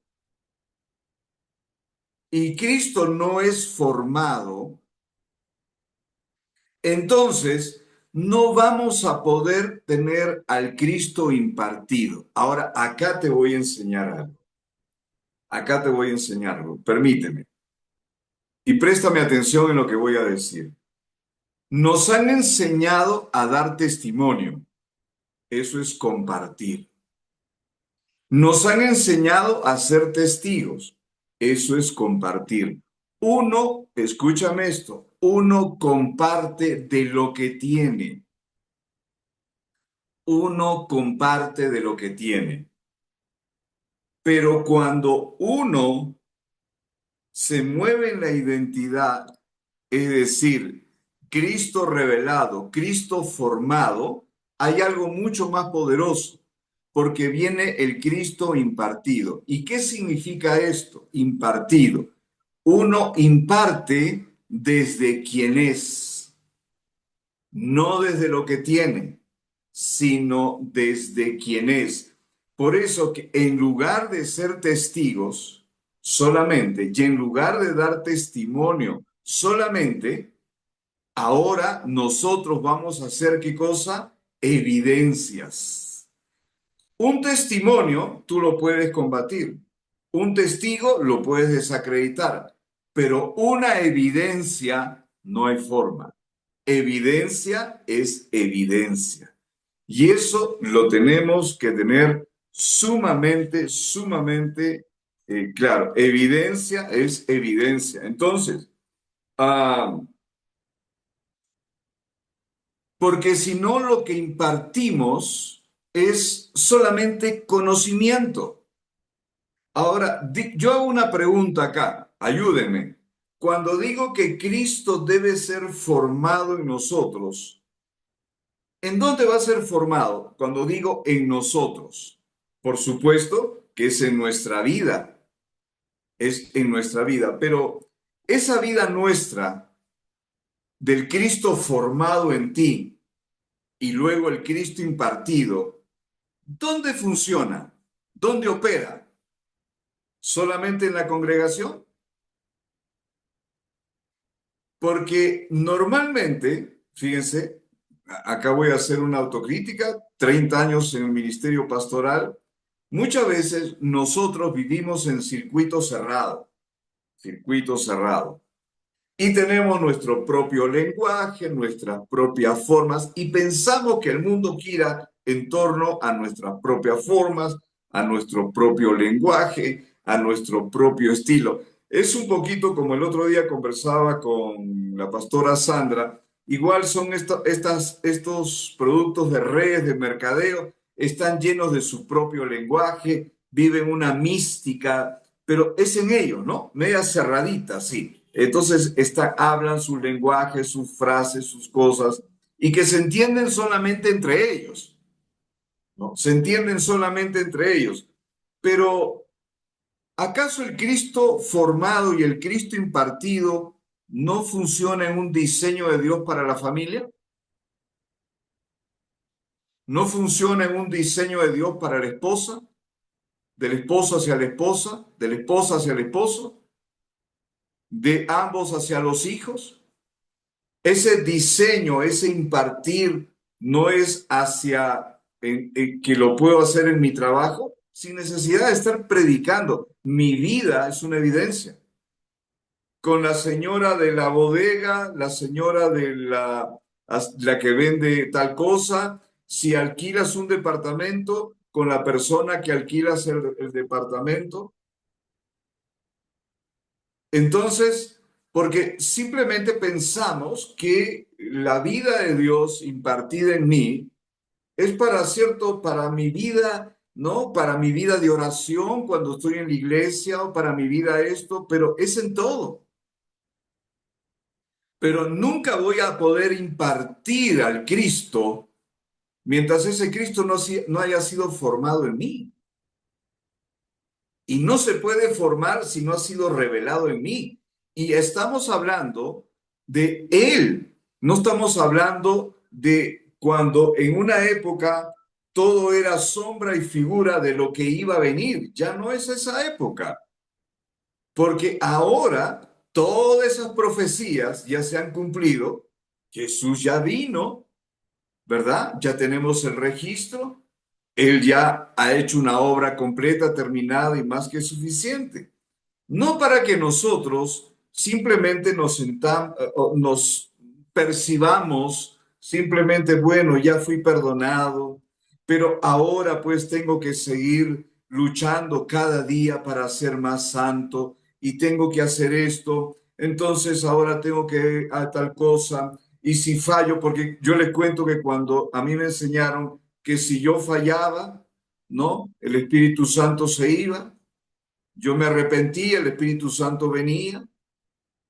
y Cristo no es formado, entonces no vamos a poder tener al Cristo impartido. Ahora, acá te voy a enseñar algo. Acá te voy a enseñar algo. Permíteme. Y préstame atención en lo que voy a decir. Nos han enseñado a dar testimonio. Eso es compartir. Nos han enseñado a ser testigos. Eso es compartir. Uno, escúchame esto, uno comparte de lo que tiene. Uno comparte de lo que tiene. Pero cuando uno se mueve en la identidad, es decir, Cristo revelado, Cristo formado, hay algo mucho más poderoso, porque viene el Cristo impartido. ¿Y qué significa esto? Impartido. Uno imparte desde quien es, no desde lo que tiene, sino desde quien es. Por eso que en lugar de ser testigos solamente y en lugar de dar testimonio solamente, ahora nosotros vamos a hacer ¿qué cosa? Evidencias. Un testimonio tú lo puedes combatir, un testigo lo puedes desacreditar, pero una evidencia no hay forma. Evidencia es evidencia. Y eso lo tenemos que tener sumamente claro. Evidencia es evidencia. Entonces, porque si no lo que impartimos es solamente conocimiento. Ahora, yo hago una pregunta acá, ayúdenme. Cuando digo que Cristo debe ser formado en nosotros, ¿en dónde va a ser formado? Cuando digo en nosotros, por supuesto que es en nuestra vida, es en nuestra vida, pero esa vida nuestra del Cristo formado en ti y luego el Cristo impartido, ¿dónde funciona? ¿Dónde opera? ¿Solamente en la congregación? Porque normalmente, fíjense, acá voy a hacer una autocrítica, 30 años en el ministerio pastoral, muchas veces nosotros vivimos en circuito cerrado, y tenemos nuestro propio lenguaje, nuestras propias formas, y pensamos que el mundo gira en torno a nuestras propias formas, a nuestro propio lenguaje, a nuestro propio estilo. Es un poquito como el otro día conversaba con la pastora Sandra, igual son estos productos de redes, de mercadeo, están llenos de su propio lenguaje, viven una mística, pero es en ellos, ¿no? Media cerradita, sí. Entonces hablan su lenguaje, sus frases, sus cosas, y que se entienden solamente entre ellos, ¿no? Se entienden solamente entre ellos. Pero, ¿acaso el Cristo formado y el Cristo impartido no funciona en un diseño de Dios para la familia? ¿No funciona en un diseño de Dios para la esposa? ¿Del esposo hacia la esposa? ¿De la esposa hacia el esposo? ¿De ambos hacia los hijos? Ese diseño, ese impartir, no es hacia que lo puedo hacer en mi trabajo sin necesidad de estar predicando. Mi vida es una evidencia. Con la señora de la bodega, la señora de la que vende tal cosa, si alquilas un departamento, con la persona que alquilas el departamento. Entonces, porque simplemente pensamos que la vida de Dios impartida en mí es para mi vida, ¿no? Para mi vida de oración cuando estoy en la iglesia o para mi vida esto, pero es en todo. Pero nunca voy a poder impartir al Cristo mientras ese Cristo no haya sido formado en mí. Y no se puede formar si no ha sido revelado en mí. Y estamos hablando de Él. No estamos hablando de cuando en una época todo era sombra y figura de lo que iba a venir. Ya no es esa época. Porque ahora todas esas profecías ya se han cumplido. Jesús ya vino. ¿verdad? Ya tenemos el registro. Él ya ha hecho una obra completa, terminada y más que suficiente. No para que nosotros simplemente nos percibamos simplemente, bueno, ya fui perdonado, pero ahora pues tengo que seguir luchando cada día para ser más santo y tengo que hacer esto, entonces ahora tengo que a tal cosa y si fallo, porque yo les cuento que cuando a mí me enseñaron que si yo fallaba, ¿no? El Espíritu Santo se iba. Yo me arrepentía, el Espíritu Santo venía,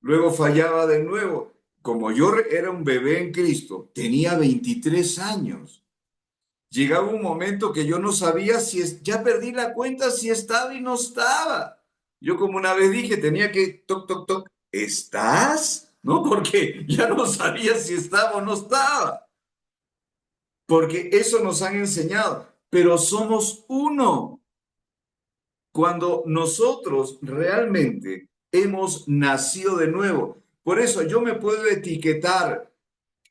luego fallaba de nuevo. Como yo era un bebé en Cristo, tenía 23 años. Llegaba un momento que yo no sabía si ya perdí la cuenta si estaba y no estaba. Yo como una vez dije, tenía que toc, toc, toc, ¿estás? ¿No? Porque ya no sabía si estaba o no estaba. Porque eso nos han enseñado. Pero somos uno. Cuando nosotros realmente hemos nacido de nuevo. Por eso yo me puedo etiquetar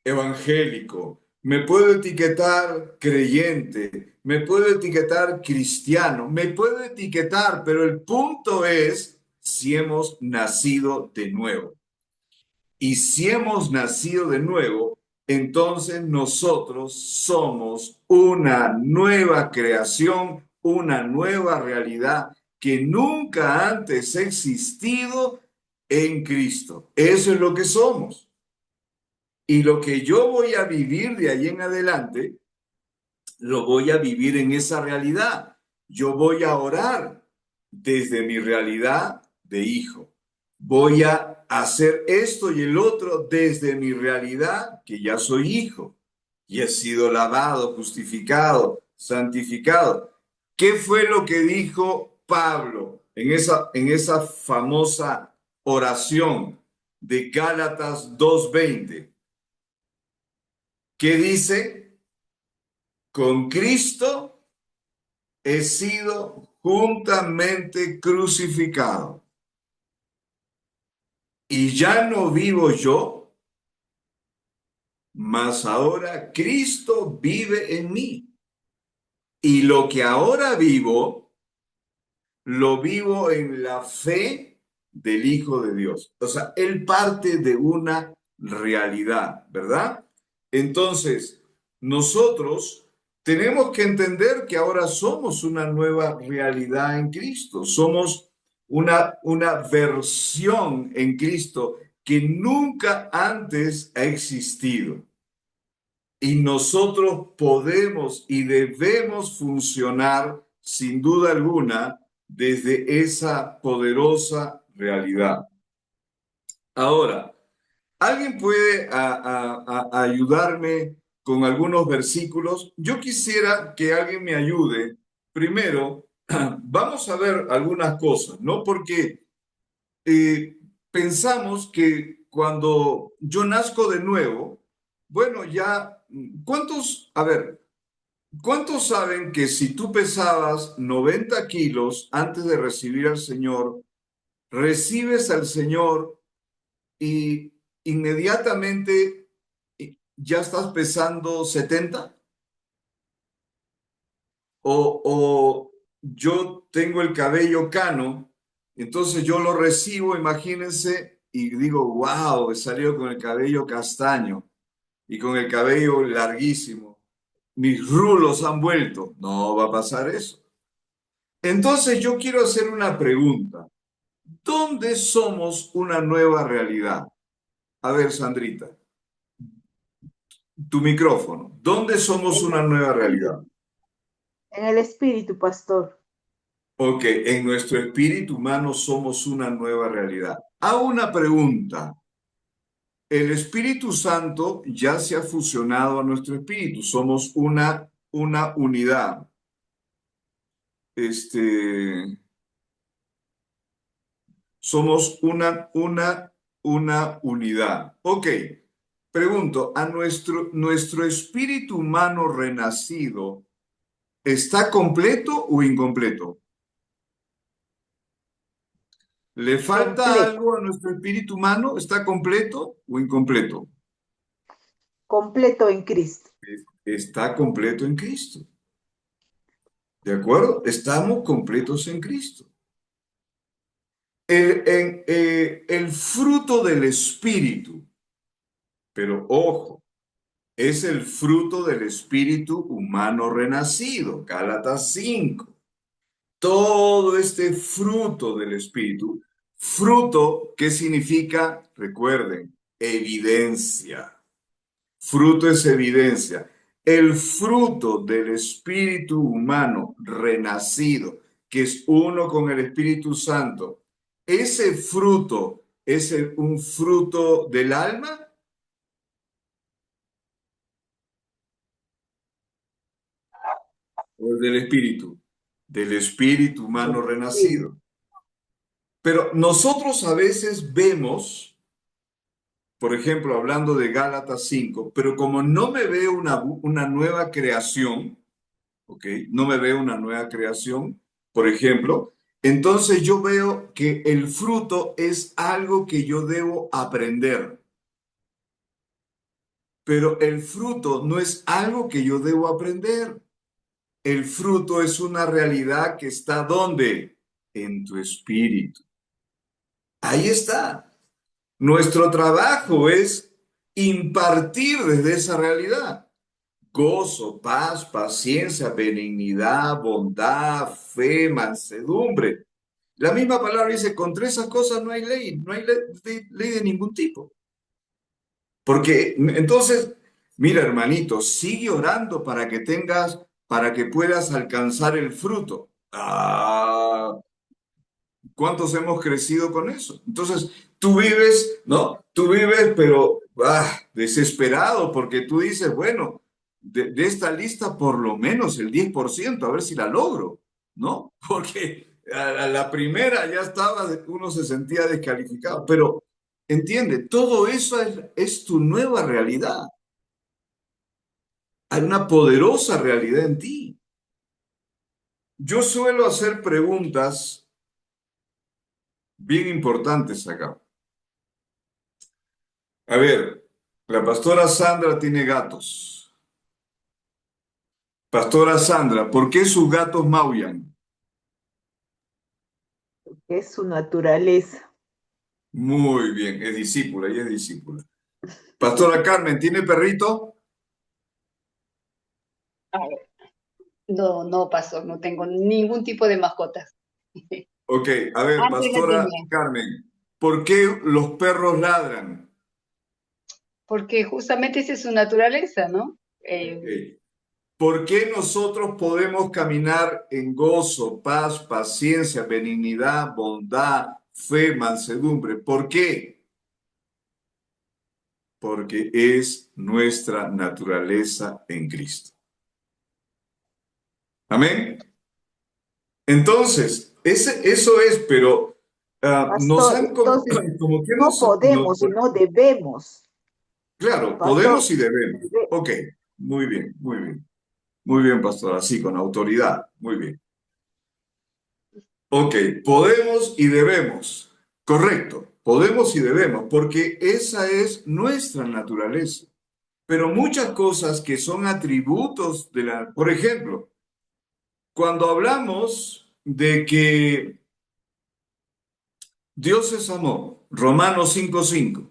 evangélico, me puedo etiquetar creyente, me puedo etiquetar cristiano, me puedo etiquetar, pero el punto es si hemos nacido de nuevo. Y si hemos nacido de nuevo, entonces nosotros somos una nueva creación, una nueva realidad que nunca antes ha existido en Cristo. Eso es lo que somos. Y lo que yo voy a vivir de ahí en adelante, lo voy a vivir en esa realidad. Yo voy a orar desde mi realidad de hijo. Voy a hacer esto y el otro desde mi realidad que ya soy hijo y he sido lavado, justificado, santificado. ¿Qué fue lo que dijo Pablo en esa famosa oración de Gálatas 2:20? ¿Qué dice? Con Cristo he sido juntamente crucificado. Y ya no vivo yo, mas ahora Cristo vive en mí. Y lo que ahora vivo, lo vivo en la fe del Hijo de Dios. O sea, Él parte de una realidad, ¿verdad? Entonces, nosotros tenemos que entender que ahora somos una nueva realidad en Cristo. Somos una versión en Cristo que nunca antes ha existido. Y nosotros podemos y debemos funcionar sin duda alguna desde esa poderosa realidad. Ahora, ¿alguien puede ayudarme con algunos versículos? Yo quisiera que alguien me ayude. Primero, vamos a ver algunas cosas, ¿no? Porque pensamos que cuando yo nazco de nuevo, bueno, ya, a ver, ¿cuántos saben que si tú pesabas 90 kilos antes de recibir al Señor, recibes al Señor y inmediatamente ya estás pesando 70? O yo tengo el cabello cano, entonces yo lo recibo, imagínense, y digo, wow, he salido con el cabello castaño y con el cabello larguísimo. Mis rulos han vuelto. No va a pasar eso. Entonces yo quiero hacer una pregunta. ¿Dónde somos una nueva realidad? A ver, Sandrita, tu micrófono. ¿Dónde somos En una nueva realidad? el espíritu, pastor. Ok, en nuestro espíritu humano somos una nueva realidad. Hago una pregunta. El Espíritu Santo ya se ha fusionado a nuestro espíritu. Somos una unidad. Somos una unidad. Ok, pregunto, ¿a nuestro espíritu humano renacido está completo o incompleto? ¿Le falta Completo, algo a nuestro espíritu humano? ¿Está completo o incompleto? completo en Cristo. está completo en Cristo. ¿De acuerdo? Estamos completos en Cristo. El fruto del Espíritu, pero ojo, es el fruto del espíritu humano renacido, Gálatas 5. Todo este fruto del espíritu, fruto, ¿qué significa? Recuerden, evidencia. Fruto es evidencia. El fruto del espíritu humano renacido, que es uno con el Espíritu Santo, ese fruto es un fruto del alma. ¿O del espíritu humano Sí. renacido? Pero nosotros a veces vemos, por ejemplo, hablando de Gálatas 5, pero como no me veo una nueva creación, ¿ok? No me veo una nueva creación, por ejemplo, entonces yo veo que el fruto es algo que yo debo aprender, pero el fruto no es algo que yo debo aprender. El fruto es una realidad que está ¿dónde? En tu espíritu. Ahí está. Nuestro trabajo es impartir desde esa realidad gozo, paz, paciencia, benignidad, bondad, fe, mansedumbre. La misma palabra dice, contra esas cosas no hay ley, no hay ley de ningún tipo. Porque entonces, mira hermanito, sigue orando para que puedas alcanzar el fruto. ¿Cuántos hemos crecido con eso? Entonces, tú vives, ¿no? Tú vives, pero desesperado porque tú dices, bueno, de esta lista por lo menos el 10%, a ver si la logro, ¿no? Porque a la primera ya estaba, uno se sentía descalificado, pero entiende, todo eso es tu nueva realidad. Hay una poderosa realidad en ti. Yo suelo hacer preguntas bien importantes acá. A ver, la pastora Sandra tiene gatos. Pastora Sandra, ¿por qué sus gatos maullan? Es su naturaleza. Muy bien, es discípula, ella es discípula. Pastora Carmen, ¿tiene perrito? A ver, no, no, pastor, no tengo ningún tipo de mascotas. Ok, a ver, Antes la pastora tenía, Carmen, ¿por qué los perros ladran? porque justamente esa es su naturaleza, ¿no? Ok. ¿Por qué nosotros podemos caminar en gozo, paz, paciencia, benignidad, bondad, fe, mansedumbre? ¿Por qué? Porque es nuestra naturaleza en Cristo. Amén. Entonces, eso es, pero nos Pastor, han entonces como que no podemos, sino debemos. claro, Pastor, podemos y debemos. Ok, muy bien, muy bien. Muy bien, pastor, así, con autoridad. Muy bien. Ok, podemos y debemos. Correcto, podemos y debemos, porque esa es nuestra naturaleza. Pero muchas cosas que son atributos de la... Por ejemplo, cuando hablamos de que Dios es amor, Romanos 5:5,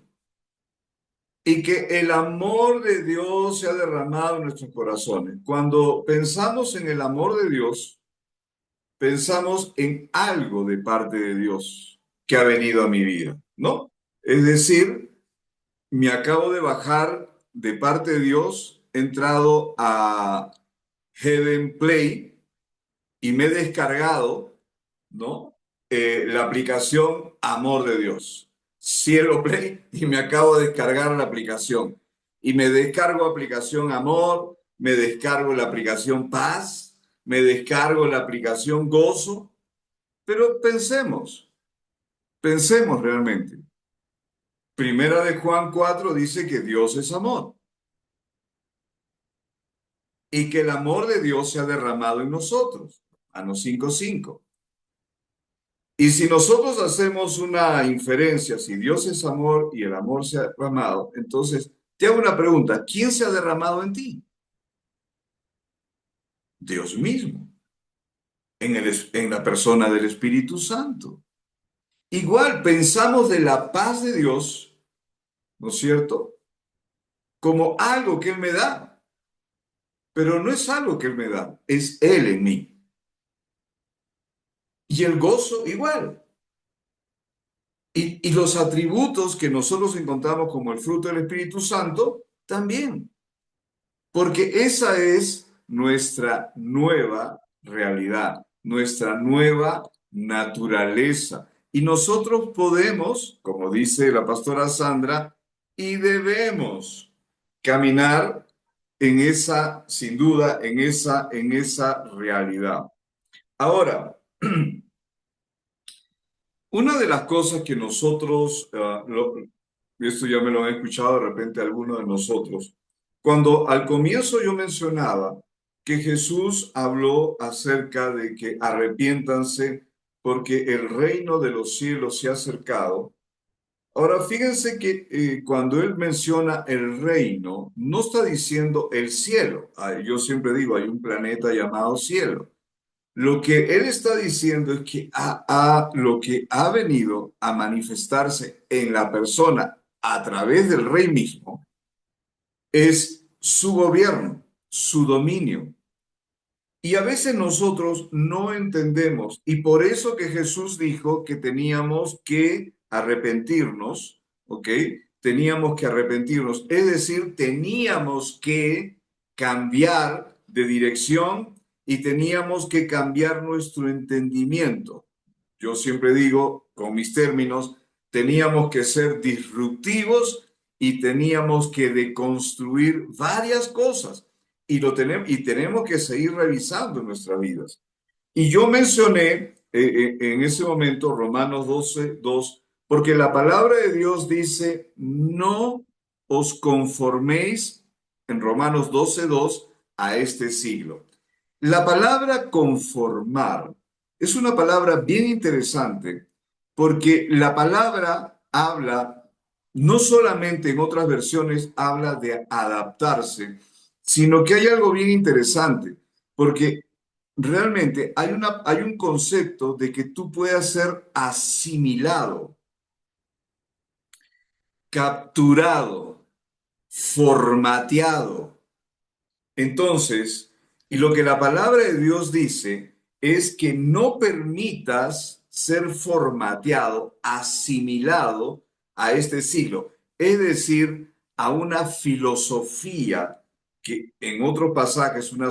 y que el amor de Dios se ha derramado en nuestros corazones. Cuando pensamos en el amor de Dios, pensamos en algo de parte de Dios que ha venido a mi vida, ¿no? Es decir, me acabo de bajar de parte de Dios, he entrado a Heaven Play y me he descargado, ¿no? La aplicación Amor de Dios. Cierro Play y me acabo de descargar la aplicación. Y me descargo aplicación Amor, me descargo la aplicación Paz, me descargo la aplicación Gozo. Pero pensemos realmente. Primera de Juan 4 dice que Dios es amor y que el amor de Dios se ha derramado en nosotros. Romanos 5:5. Y si nosotros hacemos una inferencia, si Dios es amor y el amor se ha derramado, entonces te hago una pregunta, ¿quién se ha derramado en ti? Dios mismo, en la persona del Espíritu Santo. Igual pensamos de la paz de Dios, ¿no es cierto? Como algo que Él me da, pero no es algo que Él me da, es Él en mí. Y el gozo igual. Y los atributos que nosotros encontramos como el fruto del Espíritu Santo también, porque esa es nuestra nueva realidad, nuestra nueva naturaleza. Y nosotros podemos, como dice la pastora Sandra, y debemos caminar en esa, sin duda, en esa realidad. Ahora, una de las cosas que nosotros, esto ya me lo han escuchado de repente algunos de nosotros, cuando al comienzo yo mencionaba que Jesús habló acerca de que arrepiéntanse porque el reino de los cielos se ha acercado. Ahora, fíjense que cuando él menciona el reino, no está diciendo el cielo. Yo siempre digo, hay un planeta llamado cielo. Lo que él está diciendo es que lo que ha venido a manifestarse en la persona a través del rey mismo es su gobierno, su dominio. Y a veces nosotros no entendemos, y por eso que Jesús dijo que teníamos que arrepentirnos, ¿ok? Teníamos que arrepentirnos, es decir, teníamos que cambiar de dirección y teníamos que cambiar nuestro entendimiento. Yo siempre digo, con mis términos, teníamos que ser disruptivos y teníamos que deconstruir varias cosas y tenemos que seguir revisando nuestras vidas. Y yo mencioné en ese momento Romanos 12:2, porque la palabra de Dios dice, no os conforméis, en Romanos 12:2, a este siglo. La palabra conformar es una palabra bien interesante porque la palabra habla, no solamente en otras versiones habla de adaptarse, sino que hay algo bien interesante, porque realmente hay un concepto de que tú puedas ser asimilado, capturado, formateado. Entonces, y lo que la palabra de Dios dice es que no permitas ser formateado, asimilado a este siglo, es decir, a una filosofía que en otros pasajes es una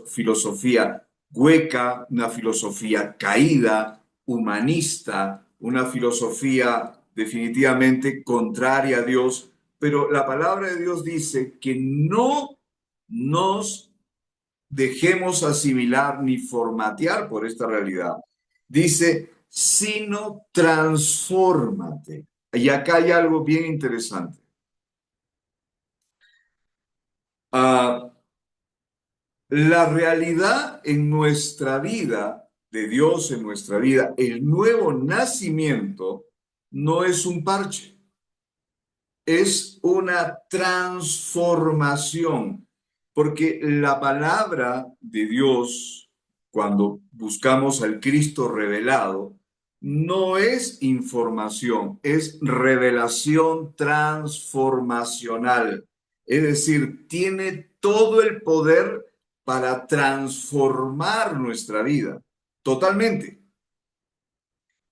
filosofía hueca, una filosofía caída, humanista, una filosofía definitivamente contraria a Dios, pero la palabra de Dios dice que no nos dejemos asimilar ni formatear por esta realidad. Dice, sino transfórmate. Y acá hay algo bien interesante. La realidad en nuestra vida, de Dios en nuestra vida, el nuevo nacimiento no es un parche, es una transformación, porque la palabra de Dios, cuando buscamos al Cristo revelado, no es información, es revelación transformacional. Es decir, tiene todo el poder para transformar nuestra vida, totalmente.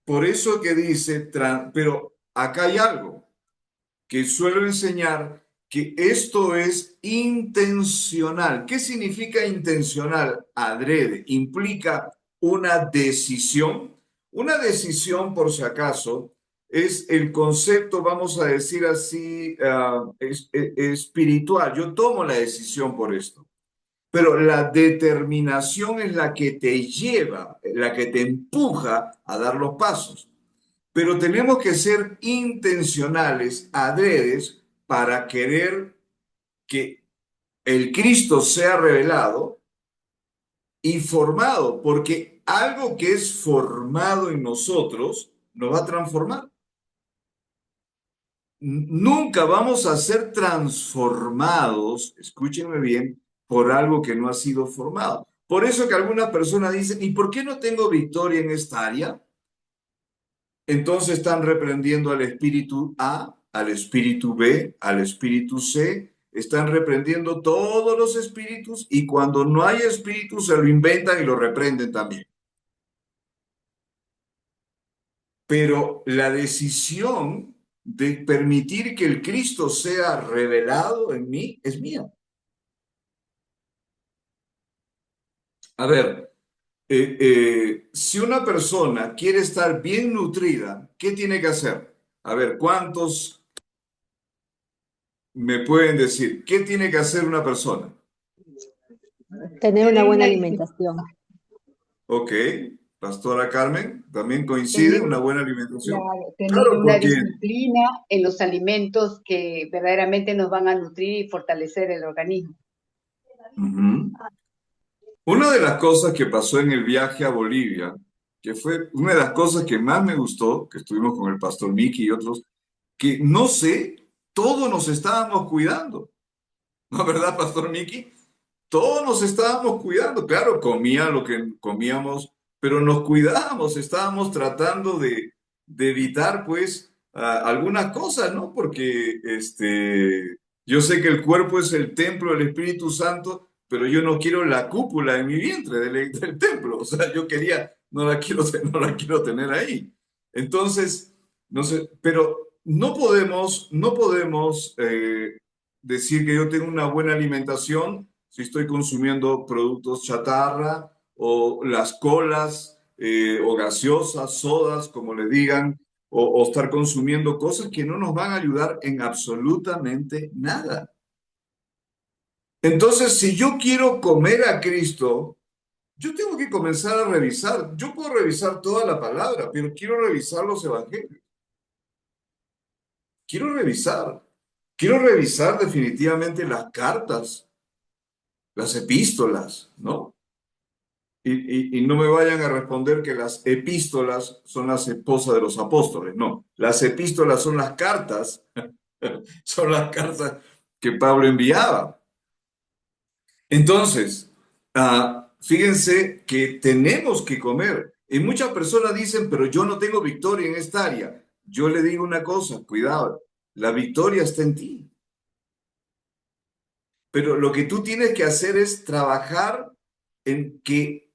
Por eso que dice, pero acá hay algo que suelo enseñar, que esto es intencional. ¿Qué significa intencional? Adrede. Implica una decisión. Una decisión, por si acaso, es el concepto, vamos a decir así, espiritual. Yo tomo la decisión por esto. Pero la determinación es la que te lleva, la que te empuja a dar los pasos. Pero tenemos que ser intencionales, adredes, para querer que el Cristo sea revelado y formado, porque algo que es formado en nosotros nos va a transformar. Nunca vamos a ser transformados, escúchenme bien, por algo que no ha sido formado. Por eso que algunas personas dicen, ¿y por qué no tengo victoria en esta área? Entonces están reprendiendo al espíritu A, al espíritu B, al espíritu C, están reprendiendo todos los espíritus y cuando no hay espíritu se lo inventan y lo reprenden también. Pero la decisión de permitir que el Cristo sea revelado en mí es mía. A ver, si una persona quiere estar bien nutrida, ¿qué tiene que hacer? A ver, ¿cuántos me pueden decir qué tiene que hacer una persona? Tener una Tener buena una, alimentación. Ok, Pastora Carmen, ¿también coincide tener, una buena alimentación? tener Claro, una porque disciplina en los alimentos que verdaderamente nos van a nutrir y fortalecer el organismo. ujú, una de las cosas que pasó en el viaje a Bolivia, que fue una de las cosas que más me gustó, que estuvimos con el pastor Miki y otros, que no sé, todos nos estábamos cuidando, ¿no es verdad, pastor Miki? Todos nos estábamos cuidando, claro, comía lo que comíamos, pero nos cuidábamos, estábamos tratando de evitar, pues, algunas cosas, ¿no? Porque yo sé que el cuerpo es el templo del Espíritu Santo, pero yo no quiero la cúpula en mi vientre del templo, o sea, yo quería, no la quiero tener ahí. Entonces, no sé, pero no podemos decir que yo tengo una buena alimentación si estoy consumiendo productos chatarra o las colas o gaseosas, sodas, como le digan, o estar consumiendo cosas que no nos van a ayudar en absolutamente nada. Entonces, si yo quiero comer a Cristo, yo tengo que comenzar a revisar. Yo puedo revisar toda la palabra, pero quiero revisar los evangelios. Quiero revisar. Quiero revisar definitivamente las cartas, las epístolas, ¿no? Y no me vayan a responder que las epístolas son las esposas de los apóstoles. No, las epístolas son las cartas, son las cartas que Pablo enviaba. Entonces, fíjense que tenemos que comer. Y muchas personas dicen, pero yo no tengo victoria en esta área. Yo le digo una cosa, cuidado, la victoria está en ti. Pero lo que tú tienes que hacer es trabajar en que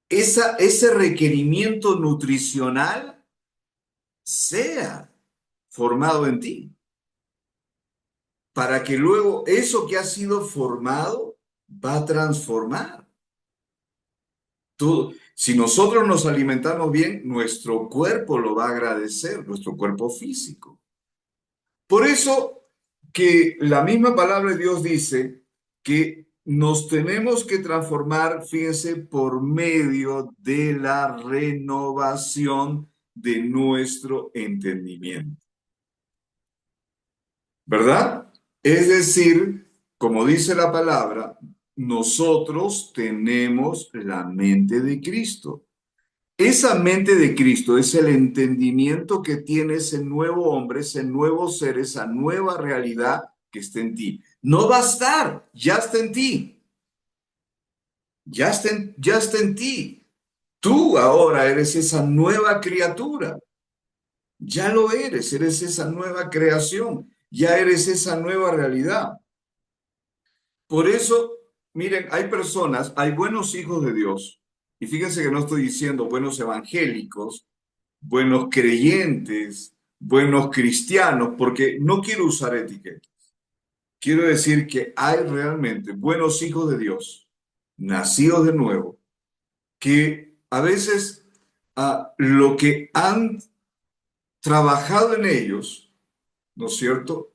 ese requerimiento nutricional sea formado en ti, para que luego eso que ha sido formado va a transformar. Tú, si nosotros nos alimentamos bien, nuestro cuerpo lo va a agradecer, nuestro cuerpo físico. Por eso que la misma palabra de Dios dice que nos tenemos que transformar, fíjense, por medio de la renovación de nuestro entendimiento. ¿Verdad? Es decir, como dice la palabra, nosotros tenemos la mente de Cristo. Esa mente de Cristo es el entendimiento que tiene ese nuevo hombre, ese nuevo ser, esa nueva realidad que está en ti. No va a estar, ya está en ti. Ya está en ti. Tú ahora eres esa nueva criatura. Ya lo eres esa nueva creación. Ya eres esa nueva realidad. Por eso, miren, hay personas, hay buenos hijos de Dios. Y fíjense que no estoy diciendo buenos evangélicos, buenos creyentes, buenos cristianos, porque no quiero usar etiquetas. Quiero decir que hay realmente buenos hijos de Dios, nacidos de nuevo, que a veces lo que han trabajado en ellos, ¿no es cierto?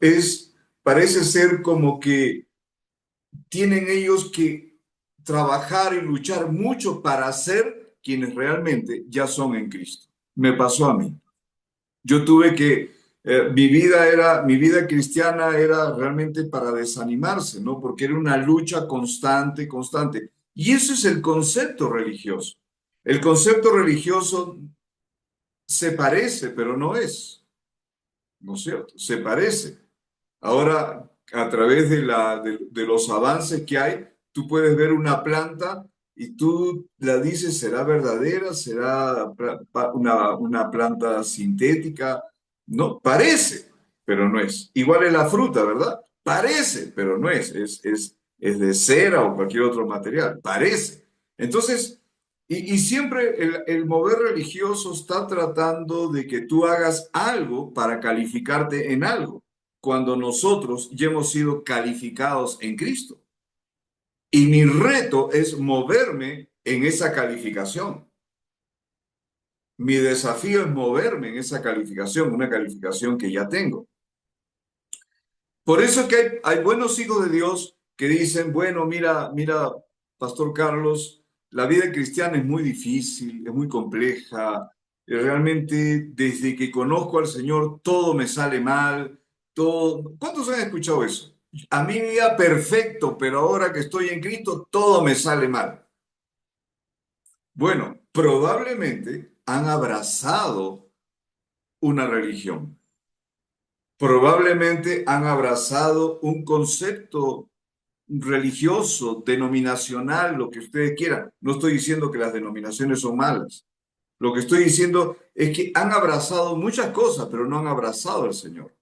Parece ser como que tienen ellos que trabajar y luchar mucho para ser quienes realmente ya son en Cristo. Me pasó a mí. Yo tuve que, mi vida cristiana era realmente para desanimarse, ¿no? Porque era una lucha constante, constante. Y eso es el concepto religioso. El concepto religioso se parece, pero no es, ¿no es cierto? Se parece. Ahora, a través de los avances que hay, Tú puedes ver una planta y tú la dices, ¿será verdadera? ¿Será una planta sintética? No, parece, pero no es. Igual es la fruta, ¿verdad? Parece, pero no es. Es de cera o cualquier otro material. Parece. Entonces, y siempre el mover religioso está tratando de que tú hagas algo para calificarte en algo, cuando nosotros ya hemos sido calificados en Cristo. Y mi reto es moverme en esa calificación. Mi desafío es moverme en esa calificación, una calificación que ya tengo. Por eso es que hay buenos hijos de Dios que dicen, bueno, mira, Pastor Carlos, la vida cristiana es muy difícil, es muy compleja. Realmente, desde que conozco al Señor, todo me sale mal. Todo. ¿Cuántos han escuchado eso? A mí me iba perfecto, pero ahora que estoy en Cristo, todo me sale mal. Bueno, probablemente han abrazado una religión. Probablemente han abrazado un concepto religioso, denominacional, lo que ustedes quieran. No estoy diciendo que las denominaciones son malas. Lo que estoy diciendo es que han abrazado muchas cosas, pero no han abrazado al Señor.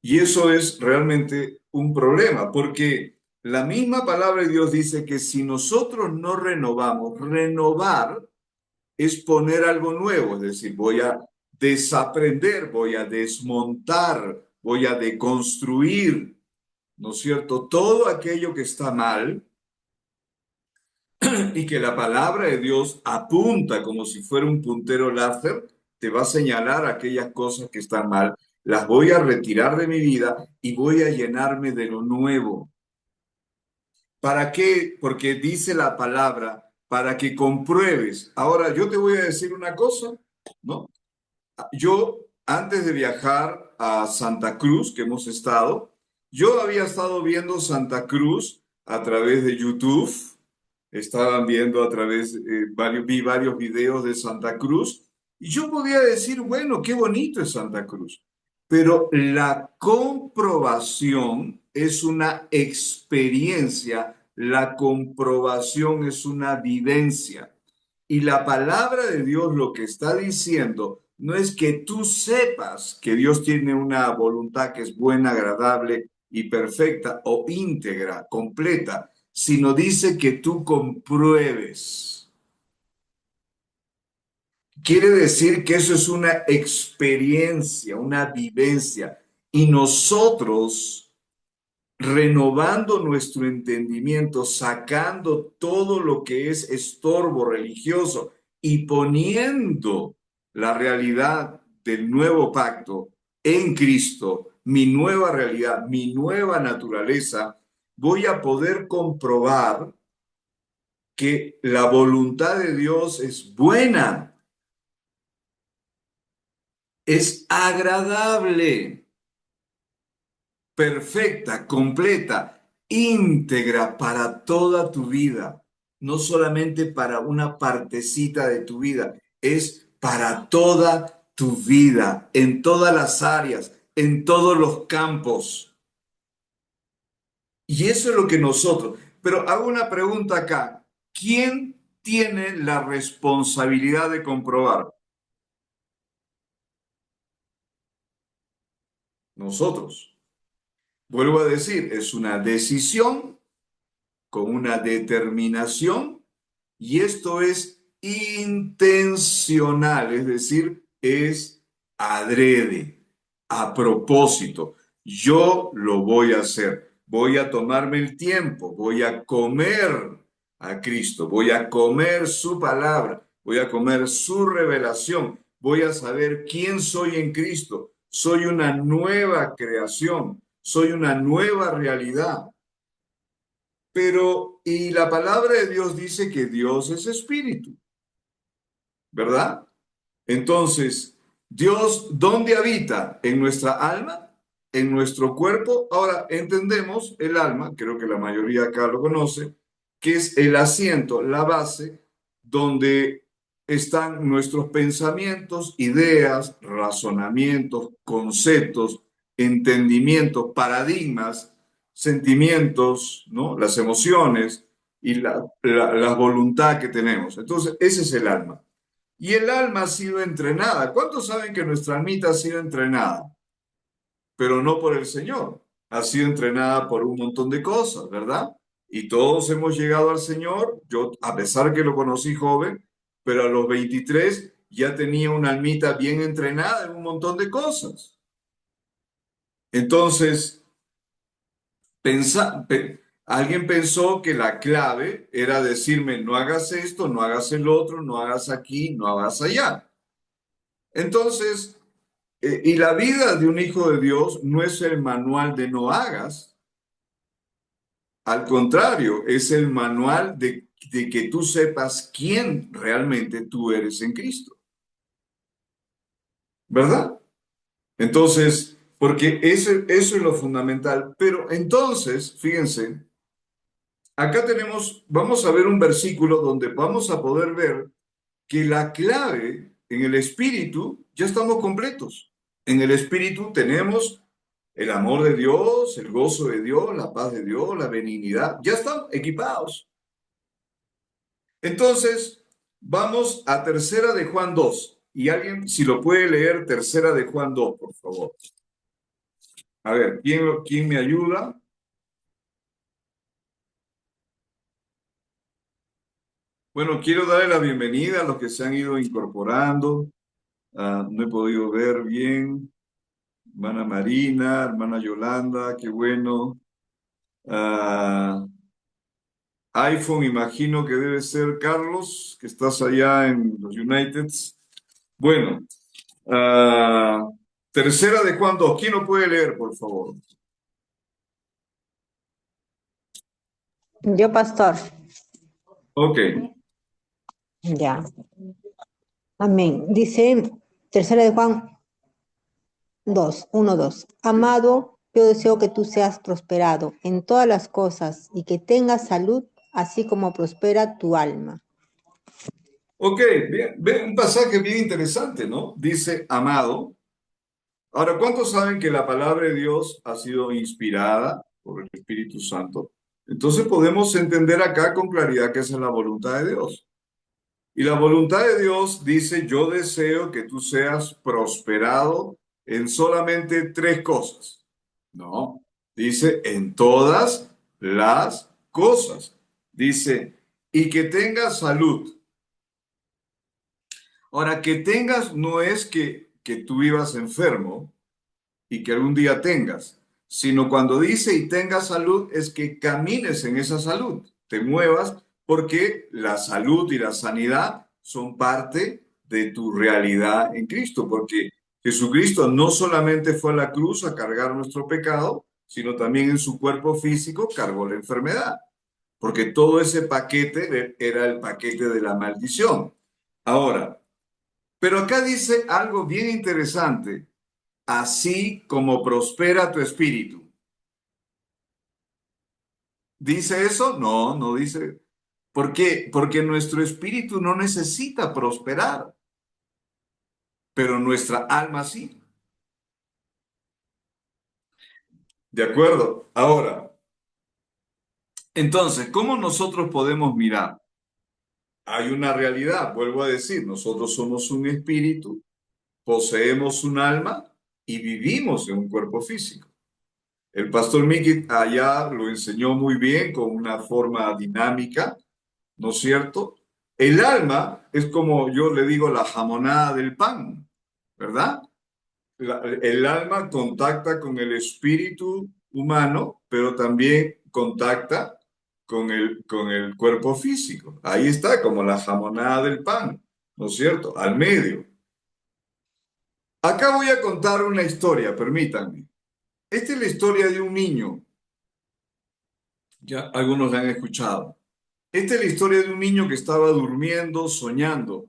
Y eso es realmente un problema, porque la misma palabra de Dios dice que si nosotros no renovamos, renovar es poner algo nuevo, es decir, voy a desaprender, voy a desmontar, voy a deconstruir, ¿no es cierto? Todo aquello que está mal y que la palabra de Dios apunta como si fuera un puntero láser, te va a señalar aquellas cosas que están mal, las voy a retirar de mi vida y voy a llenarme de lo nuevo. ¿Para qué? Porque dice la palabra, para que compruebes. Ahora, yo te voy a decir una cosa, ¿no? Yo, antes de viajar a Santa Cruz, que hemos estado, yo había estado viendo Santa Cruz a través de YouTube, estaban viendo a través, vi varios videos de Santa Cruz, y yo podía decir, bueno, qué bonito es Santa Cruz, pero la comprobación es una experiencia, la comprobación es una vivencia. Y la palabra de Dios lo que está diciendo no es que tú sepas que Dios tiene una voluntad que es buena, agradable y perfecta o íntegra, completa, sino dice que tú compruebes. Quiere decir que eso es una experiencia, una vivencia. Y nosotros, renovando nuestro entendimiento, sacando todo lo que es estorbo religioso y poniendo la realidad del nuevo pacto en Cristo, mi nueva realidad, mi nueva naturaleza, voy a poder comprobar que la voluntad de Dios es buena, es agradable, perfecta, completa, íntegra para toda tu vida, no solamente para una partecita de tu vida, es para toda tu vida, en todas las áreas, en todos los campos. Y eso es lo que nosotros, pero hago una pregunta acá, ¿quién tiene la responsabilidad de comprobar? Nosotros. Vuelvo a decir, es una decisión con una determinación y esto es intencional, es decir, es adrede, a propósito. Yo lo voy a hacer, voy a tomarme el tiempo, voy a comer a Cristo, voy a comer su palabra, voy a comer su revelación, voy a saber quién soy en Cristo. Soy una nueva creación, soy una nueva realidad. Pero, y la palabra de Dios dice que Dios es espíritu, ¿verdad? Entonces, Dios, ¿dónde habita? ¿En nuestra alma? ¿En nuestro cuerpo? Ahora, entendemos el alma, creo que la mayoría acá lo conoce, que es el asiento, la base, donde están nuestros pensamientos, ideas, razonamientos, conceptos, entendimientos, paradigmas, sentimientos, ¿no? Las emociones y la voluntad que tenemos. Entonces, ese es el alma. Y el alma ha sido entrenada. ¿Cuántos saben que nuestra almita ha sido entrenada? Pero no por el Señor. Ha sido entrenada por un montón de cosas, ¿verdad? Y todos hemos llegado al Señor. Yo, a pesar que lo conocí joven, pero a los 23 ya tenía una almita bien entrenada en un montón de cosas. Entonces, alguien pensó que la clave era decirme, no hagas esto, no hagas el otro, no hagas aquí, no hagas allá. Entonces, y la vida de un hijo de Dios no es el manual de no hagas, al contrario, es el manual de que tú sepas quién realmente tú eres en Cristo, ¿verdad? Entonces, porque eso es lo fundamental. Pero entonces, fíjense, acá vamos a ver un versículo donde vamos a poder ver que la clave en el espíritu, ya estamos completos. En el espíritu tenemos el amor de Dios, el gozo de Dios, la paz de Dios, la benignidad. Ya están equipados. Entonces, vamos a Tercera de Juan 2. Y alguien, si lo puede leer, Tercera de Juan 2, por favor. A ver, ¿quién me ayuda? Bueno, quiero darle la bienvenida a los que se han ido incorporando. No he podido ver bien. Hermana Marina, hermana Yolanda, qué bueno. iPhone, imagino que debe ser Carlos, que estás allá en los Uniteds. Bueno, Tercera de Juan 2. ¿Quién lo puede leer, por favor? Yo, pastor. Ok. Ya. Amén. Dice, tercera de Juan 2, 1, 2. Amado, yo deseo que tú seas prosperado en todas las cosas y que tengas salud, así como prospera tu alma. Ok, bien, un pasaje bien interesante, ¿no? Dice, amado. Ahora, ¿cuántos saben que la palabra de Dios ha sido inspirada por el Espíritu Santo? Entonces podemos entender acá con claridad que esa es la voluntad de Dios. Y la voluntad de Dios dice, yo deseo que tú seas prosperado en solamente tres cosas. No, dice en todas las cosas. Dice, y que tengas salud. Ahora, que tengas no es que tú vivas enfermo y que algún día tengas, sino cuando dice y tengas salud es que camines en esa salud, te muevas, porque la salud y la sanidad son parte de tu realidad en Cristo, porque Jesucristo no solamente fue a la cruz a cargar nuestro pecado, sino también en su cuerpo físico cargó la enfermedad, porque todo ese paquete era el paquete de la maldición. Ahora, pero acá dice algo bien interesante, así como prospera tu espíritu. ¿Dice eso? No, no dice. ¿Por qué? Porque nuestro espíritu no necesita prosperar, pero nuestra alma sí. ¿De acuerdo? Ahora, entonces, ¿cómo nosotros podemos mirar? Hay una realidad, vuelvo a decir, nosotros somos un espíritu, poseemos un alma y vivimos en un cuerpo físico. El pastor Miki allá lo enseñó muy bien con una forma dinámica, ¿no es cierto? El alma es como yo le digo la jamonada del pan, ¿verdad? El alma contacta con el espíritu humano, pero también contacta con el cuerpo físico. Ahí está, como la jamonada del pan, ¿no es cierto? Al medio. Acá voy a contar una historia, permítanme. Esta es la historia de un niño. Ya algunos la han escuchado. Esta es la historia de un niño que estaba durmiendo, soñando.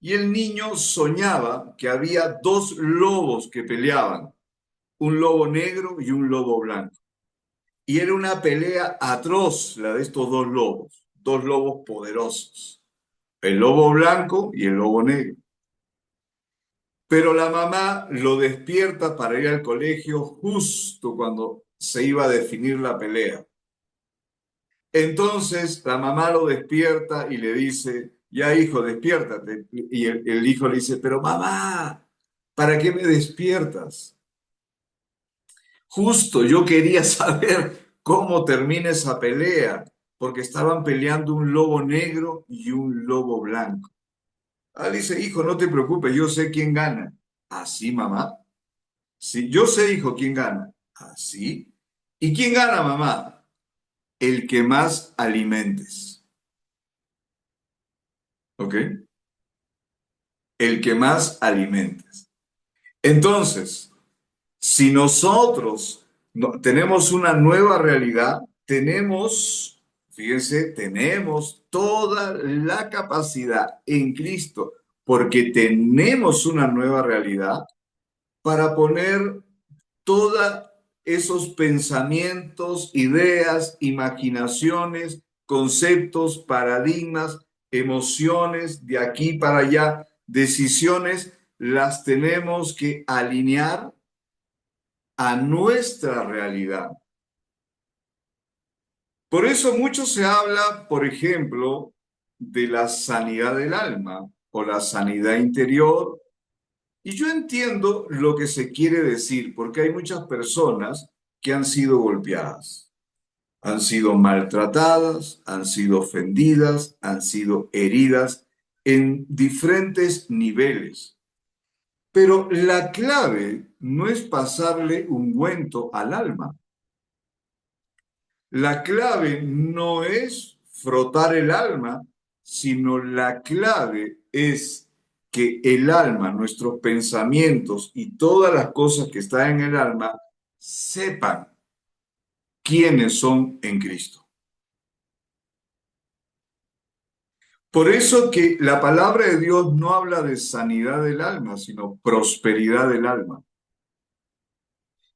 Y el niño soñaba que había dos lobos que peleaban, un lobo negro y un lobo blanco. Y era una pelea atroz la de estos dos lobos poderosos, el lobo blanco y el lobo negro. Pero la mamá lo despierta para ir al colegio justo cuando se iba a definir la pelea. Entonces la mamá lo despierta y le dice, ya hijo, despiértate. Y el hijo le dice, pero mamá, ¿para qué me despiertas? Justo yo quería saber cómo termina esa pelea, porque estaban peleando un lobo negro y un lobo blanco. Ah, dice, hijo, no te preocupes, yo sé quién gana. ¿Así, mamá? Sí, yo sé, hijo, quién gana. ¿Así? ¿Y quién gana, mamá? El que más alimentes. ¿Ok? El que más alimentes. Entonces, si nosotros tenemos una nueva realidad, tenemos, fíjense, tenemos toda la capacidad en Cristo, porque tenemos una nueva realidad para poner todos esos pensamientos, ideas, imaginaciones, conceptos, paradigmas, emociones de aquí para allá, decisiones, las tenemos que alinear a nuestra realidad. Por eso mucho se habla, por ejemplo, de la sanidad del alma o la sanidad interior. Y yo entiendo lo que se quiere decir, porque hay muchas personas que han sido golpeadas, han sido maltratadas, han sido ofendidas, han sido heridas en diferentes niveles. Pero la clave no es pasarle ungüento al alma. La clave no es frotar el alma, sino la clave es que el alma, nuestros pensamientos y todas las cosas que están en el alma sepan quiénes son en Cristo. Por eso que la palabra de Dios no habla de sanidad del alma, sino prosperidad del alma.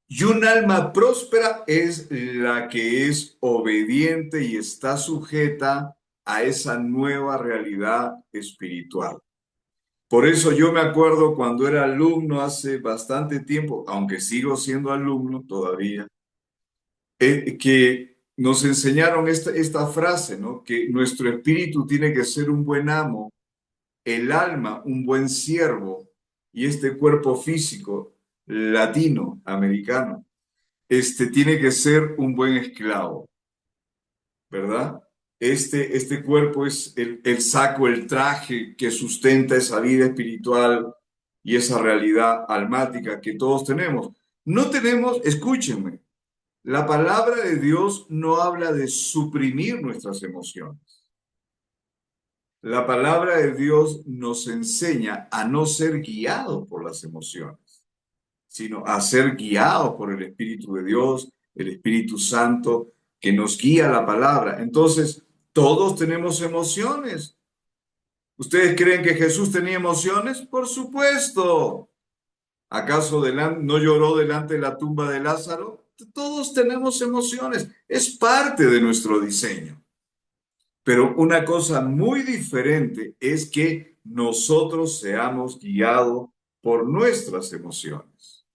Y un alma próspera es la que es obediente y está sujeta a esa nueva realidad espiritual. Por eso yo me acuerdo cuando era alumno hace bastante tiempo, aunque sigo siendo alumno todavía, que nos enseñaron esta frase, ¿no? Que nuestro espíritu tiene que ser un buen amo, el alma un buen siervo y este cuerpo físico latinoamericano tiene que ser un buen esclavo, ¿verdad? Este cuerpo es el saco, el traje que sustenta esa vida espiritual y esa realidad almática que todos tenemos. No tenemos, escúchenme, la palabra de Dios no habla de suprimir nuestras emociones. La palabra de Dios nos enseña a no ser guiados por las emociones, sino a ser guiados por el Espíritu de Dios, el Espíritu Santo, que nos guía la palabra. Entonces, todos tenemos emociones. ¿Ustedes creen que Jesús tenía emociones? Por supuesto. ¿Acaso no lloró delante de la tumba de Lázaro? Todos tenemos emociones. Es parte de nuestro diseño. Pero una cosa muy diferente es que nosotros seamos guiados por nuestras emociones.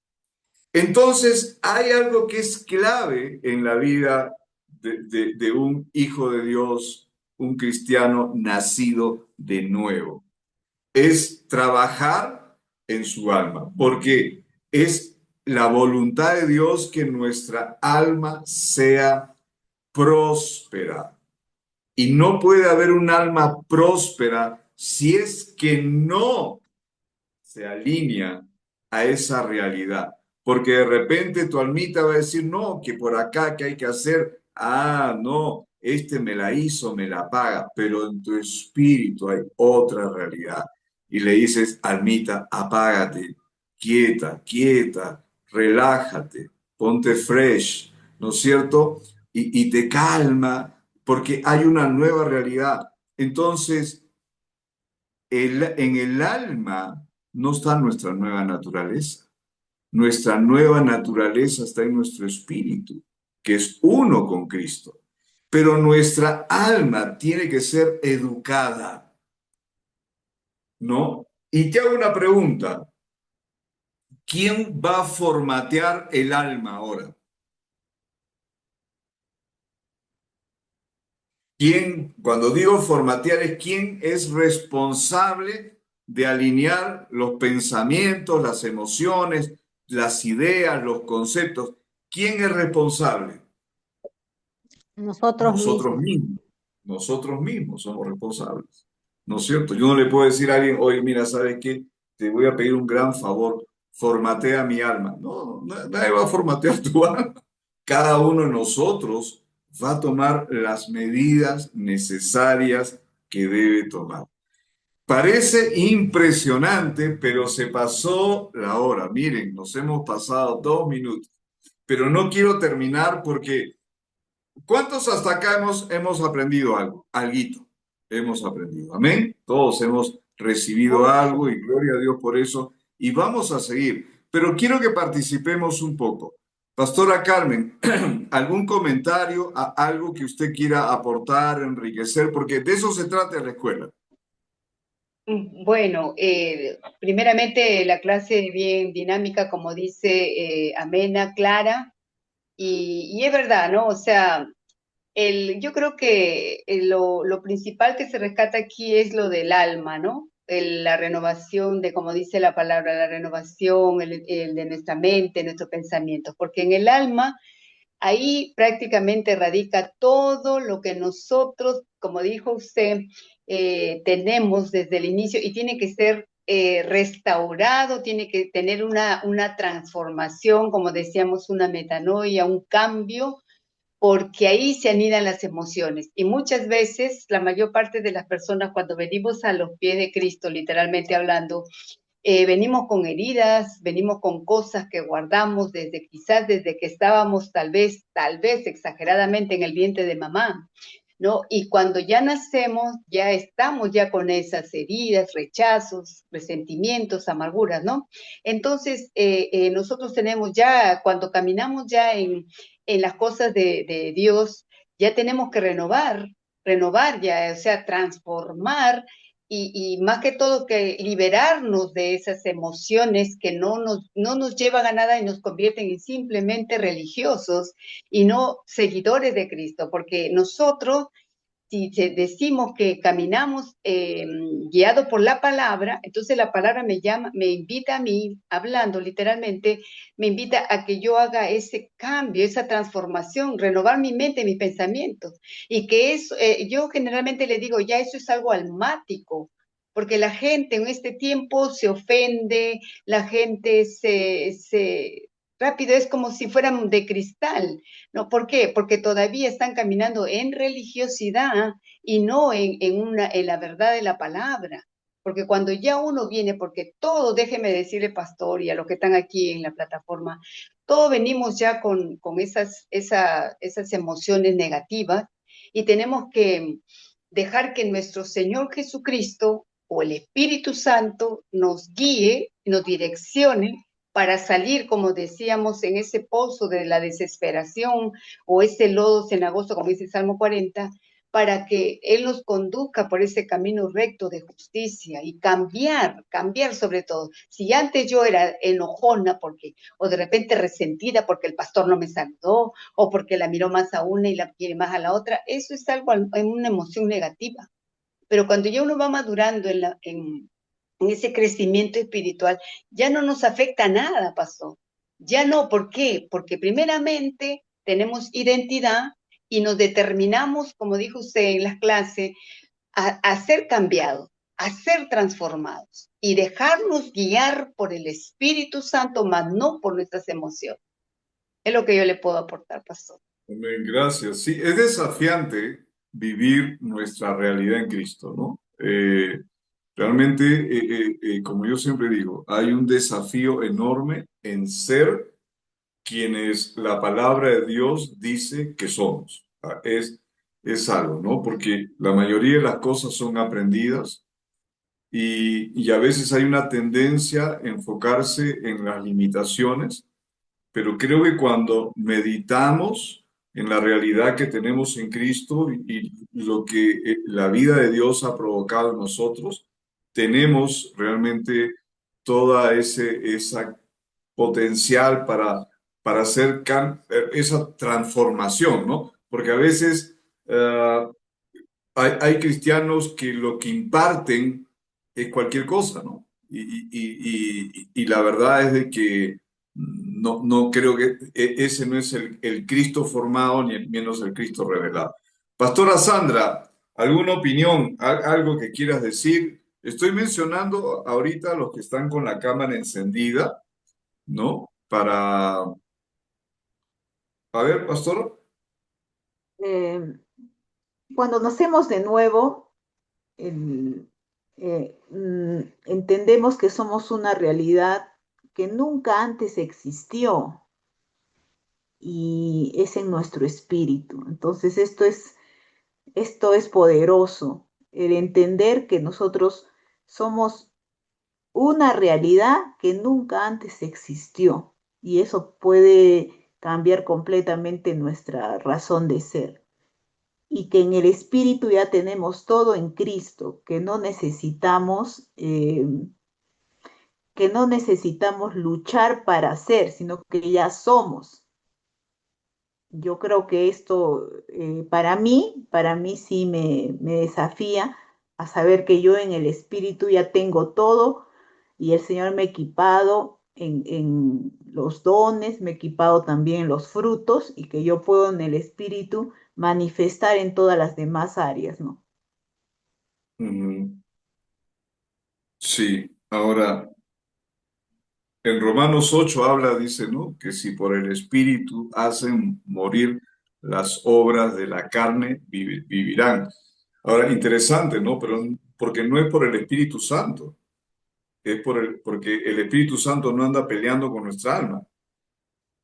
Entonces, hay algo que es clave en la vida de un hijo de Dios, un cristiano nacido de nuevo. Es trabajar en su alma, porque es la voluntad de Dios que nuestra alma sea próspera. Y no puede haber un alma próspera si es que no se alinea a esa realidad. Porque de repente tu almita va a decir, no, que por acá, ¿qué hay que hacer? Ah, no, me la hizo, me la paga, pero en tu espíritu hay otra realidad. Y le dices, almita, apágate, quieta, quieta, relájate, ponte fresh, ¿no es cierto? Y te calma, porque hay una nueva realidad. Entonces, en el alma no está nuestra nueva naturaleza. Nuestra nueva naturaleza está en nuestro espíritu, que es uno con Cristo. Pero nuestra alma tiene que ser educada, ¿no? Y te hago una pregunta. ¿Quién va a formatear el alma ahora? Cuando digo formatear, es quién es responsable de alinear los pensamientos, las emociones, las ideas, los conceptos. ¿Quién es responsable? Nosotros Nosotros mismos. mismos. Nosotros mismos somos responsables. ¿No es cierto? Yo no le puedo decir a alguien, oye, mira, ¿sabes qué? Te voy a pedir un gran favor, formatea mi alma. No, nadie va a formatear tu alma. Cada uno de nosotros va a tomar las medidas necesarias que debe tomar. Parece impresionante, pero se pasó la hora. Miren, nos hemos pasado 2 minutos, pero no quiero terminar porque ¿cuántos hasta acá hemos aprendido algo? Alguito hemos aprendido. Amén. Todos hemos recibido Mucho. algo y gloria a Dios por eso. Y vamos a seguir. Pero quiero que participemos un poco. Pastora Carmen, ¿algún comentario, algo que usted quiera aportar, enriquecer? Porque de eso se trata la escuela. Bueno, primeramente la clase bien dinámica, como dice, amena, clara, y es verdad, ¿no? O sea, yo creo que lo principal que se rescata aquí es lo del alma, ¿no? La renovación de, como dice la palabra, la renovación el de nuestra mente, nuestros pensamientos, porque en el alma ahí prácticamente radica todo lo que nosotros, como dijo usted, tenemos desde el inicio y tiene que ser restaurado, tiene que tener una transformación, como decíamos, una metanoia, un cambio, porque ahí se anidan las emociones. Y muchas veces, la mayor parte de las personas, cuando venimos a los pies de Cristo, literalmente hablando, venimos con heridas, venimos con cosas que guardamos quizás desde que estábamos tal vez exageradamente en el vientre de mamá, ¿no? Y cuando ya nacemos, ya estamos ya con esas heridas, rechazos, resentimientos, amarguras, ¿no? Entonces, nosotros tenemos ya, cuando caminamos ya en las cosas de Dios, ya tenemos que renovar ya, o sea, transformar y más que todo que liberarnos de esas emociones que no nos llevan a nada y nos convierten en simplemente religiosos y no seguidores de Cristo, porque nosotros si decimos que caminamos guiado por la palabra, entonces la palabra me llama, me invita a mí, hablando literalmente, me invita a que yo haga ese cambio, esa transformación, renovar mi mente, mis pensamientos. Y que eso, yo generalmente le digo, ya eso es algo almático, porque la gente en este tiempo se ofende, la gente rápido, es como si fueran de cristal. ¿No? ¿Por qué? Porque todavía están caminando en religiosidad y no en la verdad de la palabra. Porque cuando ya uno viene, porque todo, déjeme decirle, pastor, y a los que están aquí en la plataforma, todos venimos ya con esas emociones negativas y tenemos que dejar que nuestro Señor Jesucristo o el Espíritu Santo nos guíe, nos direccione para salir, como decíamos, en ese pozo de la desesperación o ese lodo cenagoso, como dice Salmo 40, para que Él nos conduzca por ese camino recto de justicia y cambiar sobre todo. Si antes yo era enojona porque, o de repente resentida porque el pastor no me saludó, o porque la miró más a una y la quiere más a la otra, eso es algo en una emoción negativa. Pero cuando ya uno va madurando en ese crecimiento espiritual, ya no nos afecta nada, pastor. Ya no, ¿por qué? Porque primeramente tenemos identidad y nos determinamos, como dijo usted en las clases, a ser cambiados, a ser transformados y dejarnos guiar por el Espíritu Santo, más no por nuestras emociones. Es lo que yo le puedo aportar, pastor. Amén, gracias. Sí, es desafiante vivir nuestra realidad en Cristo, ¿no? Realmente, como yo siempre digo, hay un desafío enorme en ser quienes la palabra de Dios dice que somos. Es algo, ¿no? Porque la mayoría de las cosas son aprendidas y a veces hay una tendencia a enfocarse en las limitaciones, pero creo que cuando meditamos en la realidad que tenemos en Cristo y lo que la vida de Dios ha provocado en nosotros, tenemos realmente toda esa potencial para hacer esa transformación, ¿no? Porque a veces hay cristianos que lo que imparten es cualquier cosa, ¿no? Y la verdad es de que no creo que ese no es el Cristo formado, ni menos el Cristo revelado. Pastora Sandra, ¿alguna opinión, algo que quieras decir? Estoy mencionando ahorita a los que están con la cámara encendida, ¿no? A ver, pastor. Eh, Cuando nacemos de nuevo, el- entendemos que somos una realidad que nunca antes existió y es en nuestro espíritu. Entonces, esto es poderoso, el entender que nosotros somos una realidad que nunca antes existió y eso puede cambiar completamente nuestra razón de ser. Y que en el Espíritu ya tenemos todo en Cristo, que no necesitamos luchar para ser, sino que ya somos. Yo creo que esto para mí sí me desafía a saber que yo en el Espíritu ya tengo todo y el Señor me ha equipado en los dones, me ha equipado también en los frutos y que yo puedo en el Espíritu manifestar en todas las demás áreas, ¿no? Mm, sí, ahora en Romanos 8 habla, dice, ¿no? Que si por el Espíritu hacen morir las obras de la carne, vivirán. Ahora, interesante, ¿no? Pero porque no es por el Espíritu Santo, es porque el Espíritu Santo no anda peleando con nuestra alma,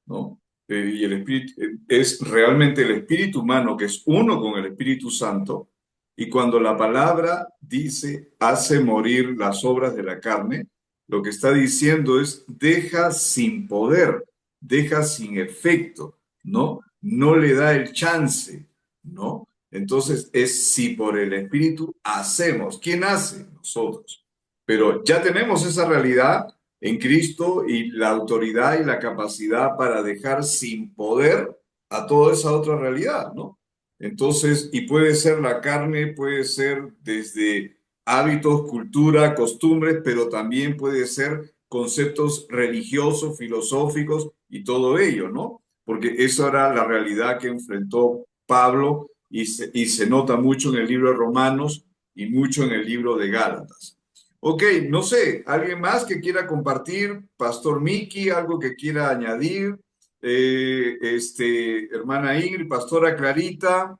¿no? Y el espíritu es realmente el espíritu humano que es uno con el Espíritu Santo. Y cuando la palabra dice hace morir las obras de la carne, lo que está diciendo es deja sin poder, deja sin efecto, ¿no? No le da el chance, ¿no? Entonces es si por el Espíritu hacemos. ¿Quién hace? Nosotros. Pero ya tenemos esa realidad en Cristo y la autoridad y la capacidad para dejar sin poder a toda esa otra realidad, ¿no? Entonces, y puede ser la carne, puede ser desde hábitos, cultura, costumbres, pero también puede ser conceptos religiosos, filosóficos y todo ello, ¿no? Porque esa era la realidad que enfrentó Pablo y se nota mucho en el libro de Romanos y mucho en el libro de Gálatas. Ok, no sé, ¿alguien más que quiera compartir? Pastor Miki, algo que quiera añadir. Hermana Ingrid, Pastora Clarita,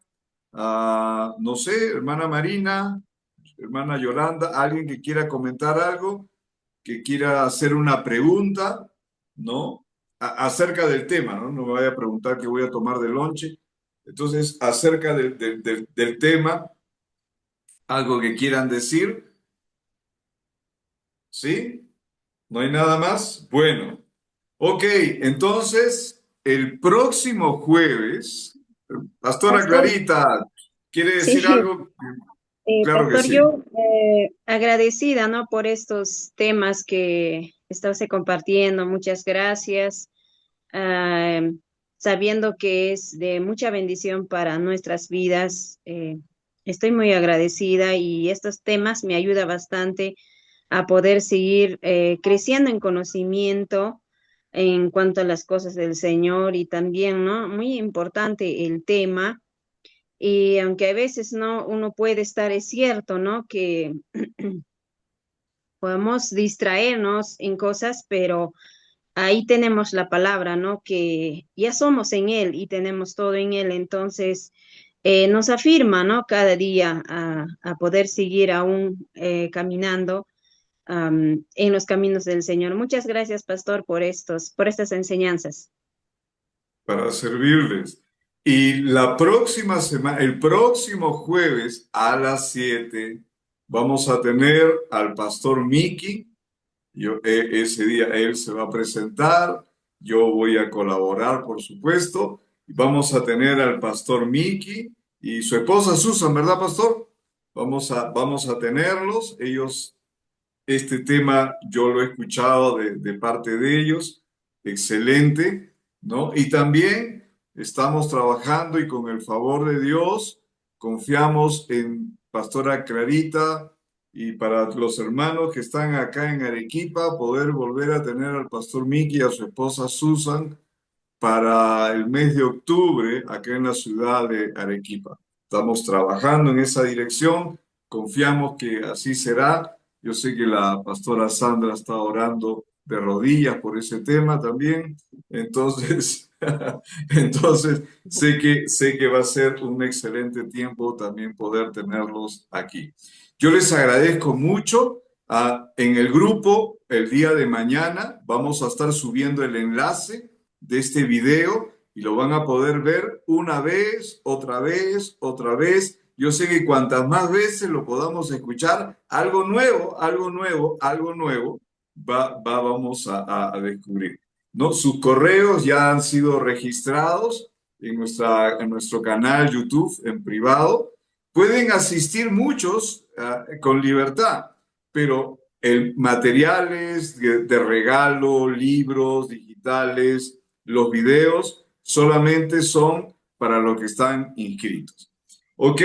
no sé, hermana Marina, hermana Yolanda, alguien que quiera comentar algo, que quiera hacer una pregunta, ¿no? Acerca del tema, ¿no? No me vaya a preguntar qué voy a tomar de lonche. Entonces, acerca del tema, algo que quieran decir, ¿sí? ¿No hay nada más? Bueno, ok, entonces el próximo jueves, Pastora Pastor, Clarita, ¿quiere decir sí, algo? Claro que pastor, sí. yo agradecida, ¿no? Por estos temas que está usted compartiendo. Muchas gracias. Ah, sabiendo que es de mucha bendición para nuestras vidas. Estoy muy agradecida y estos temas me ayudan bastante a poder seguir creciendo en conocimiento en cuanto a las cosas del Señor y también, ¿no? Muy importante el tema. Y aunque a veces no uno puede estar, es cierto, ¿no? Que podemos distraernos en cosas, pero ahí tenemos la palabra, ¿no? Que ya somos en Él y tenemos todo en Él. Entonces, nos afirma, ¿no? Cada día a poder seguir aún caminando en los caminos del Señor. Muchas gracias, pastor, por estas enseñanzas. Para servirles. Y la próxima semana, el próximo jueves a las 7, vamos a tener al pastor Miki. Ese día él se va a presentar, yo voy a colaborar, por supuesto, y vamos a tener al pastor Miki y su esposa Susan, ¿verdad, pastor? Vamos a tenerlos. Ellos, este tema yo lo he escuchado de parte de ellos, excelente, ¿no? Y también estamos trabajando y con el favor de Dios confiamos en Pastora Clarita y para los hermanos que están acá en Arequipa, poder volver a tener al Pastor Mickey y a su esposa Susan para el mes de octubre acá en la ciudad de Arequipa. Estamos trabajando en esa dirección, confiamos que así será. Yo sé que la pastora Sandra está orando de rodillas por ese tema también, entonces, entonces sé que va a ser un excelente tiempo también poder tenerlos aquí. Yo les agradezco mucho. En el grupo, el día de mañana, vamos a estar subiendo el enlace de este video y lo van a poder ver una vez, otra vez, otra vez. Yo sé que cuantas más veces lo podamos escuchar, algo nuevo, algo nuevo, algo nuevo vamos a descubrir, ¿no? Sus correos ya han sido registrados en nuestro canal YouTube en privado. Pueden asistir muchos con libertad, pero el materiales de regalo, libros digitales, los videos solamente son para los que están inscritos. ¿Ok?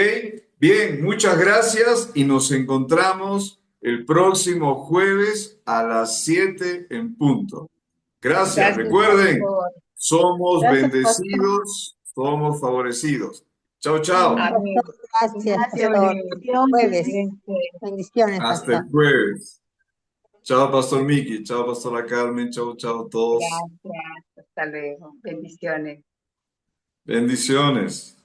Bien, muchas gracias y nos encontramos el próximo jueves a las 7 en punto. Gracias. Gracias, Recuerden, pastor. somos Gracias, pastor. bendecidos, somos favorecidos. Chao, Amén, chao. Amén. pastor. Gracias, Gracias, pastor. bendiciones. Jueves. Bendiciones, Hasta pastor. el jueves. Chao, Pastor Miki. Chao, Pastora Carmen. Chao, chao a todos. Gracias. Hasta luego. Bendiciones. Bendiciones.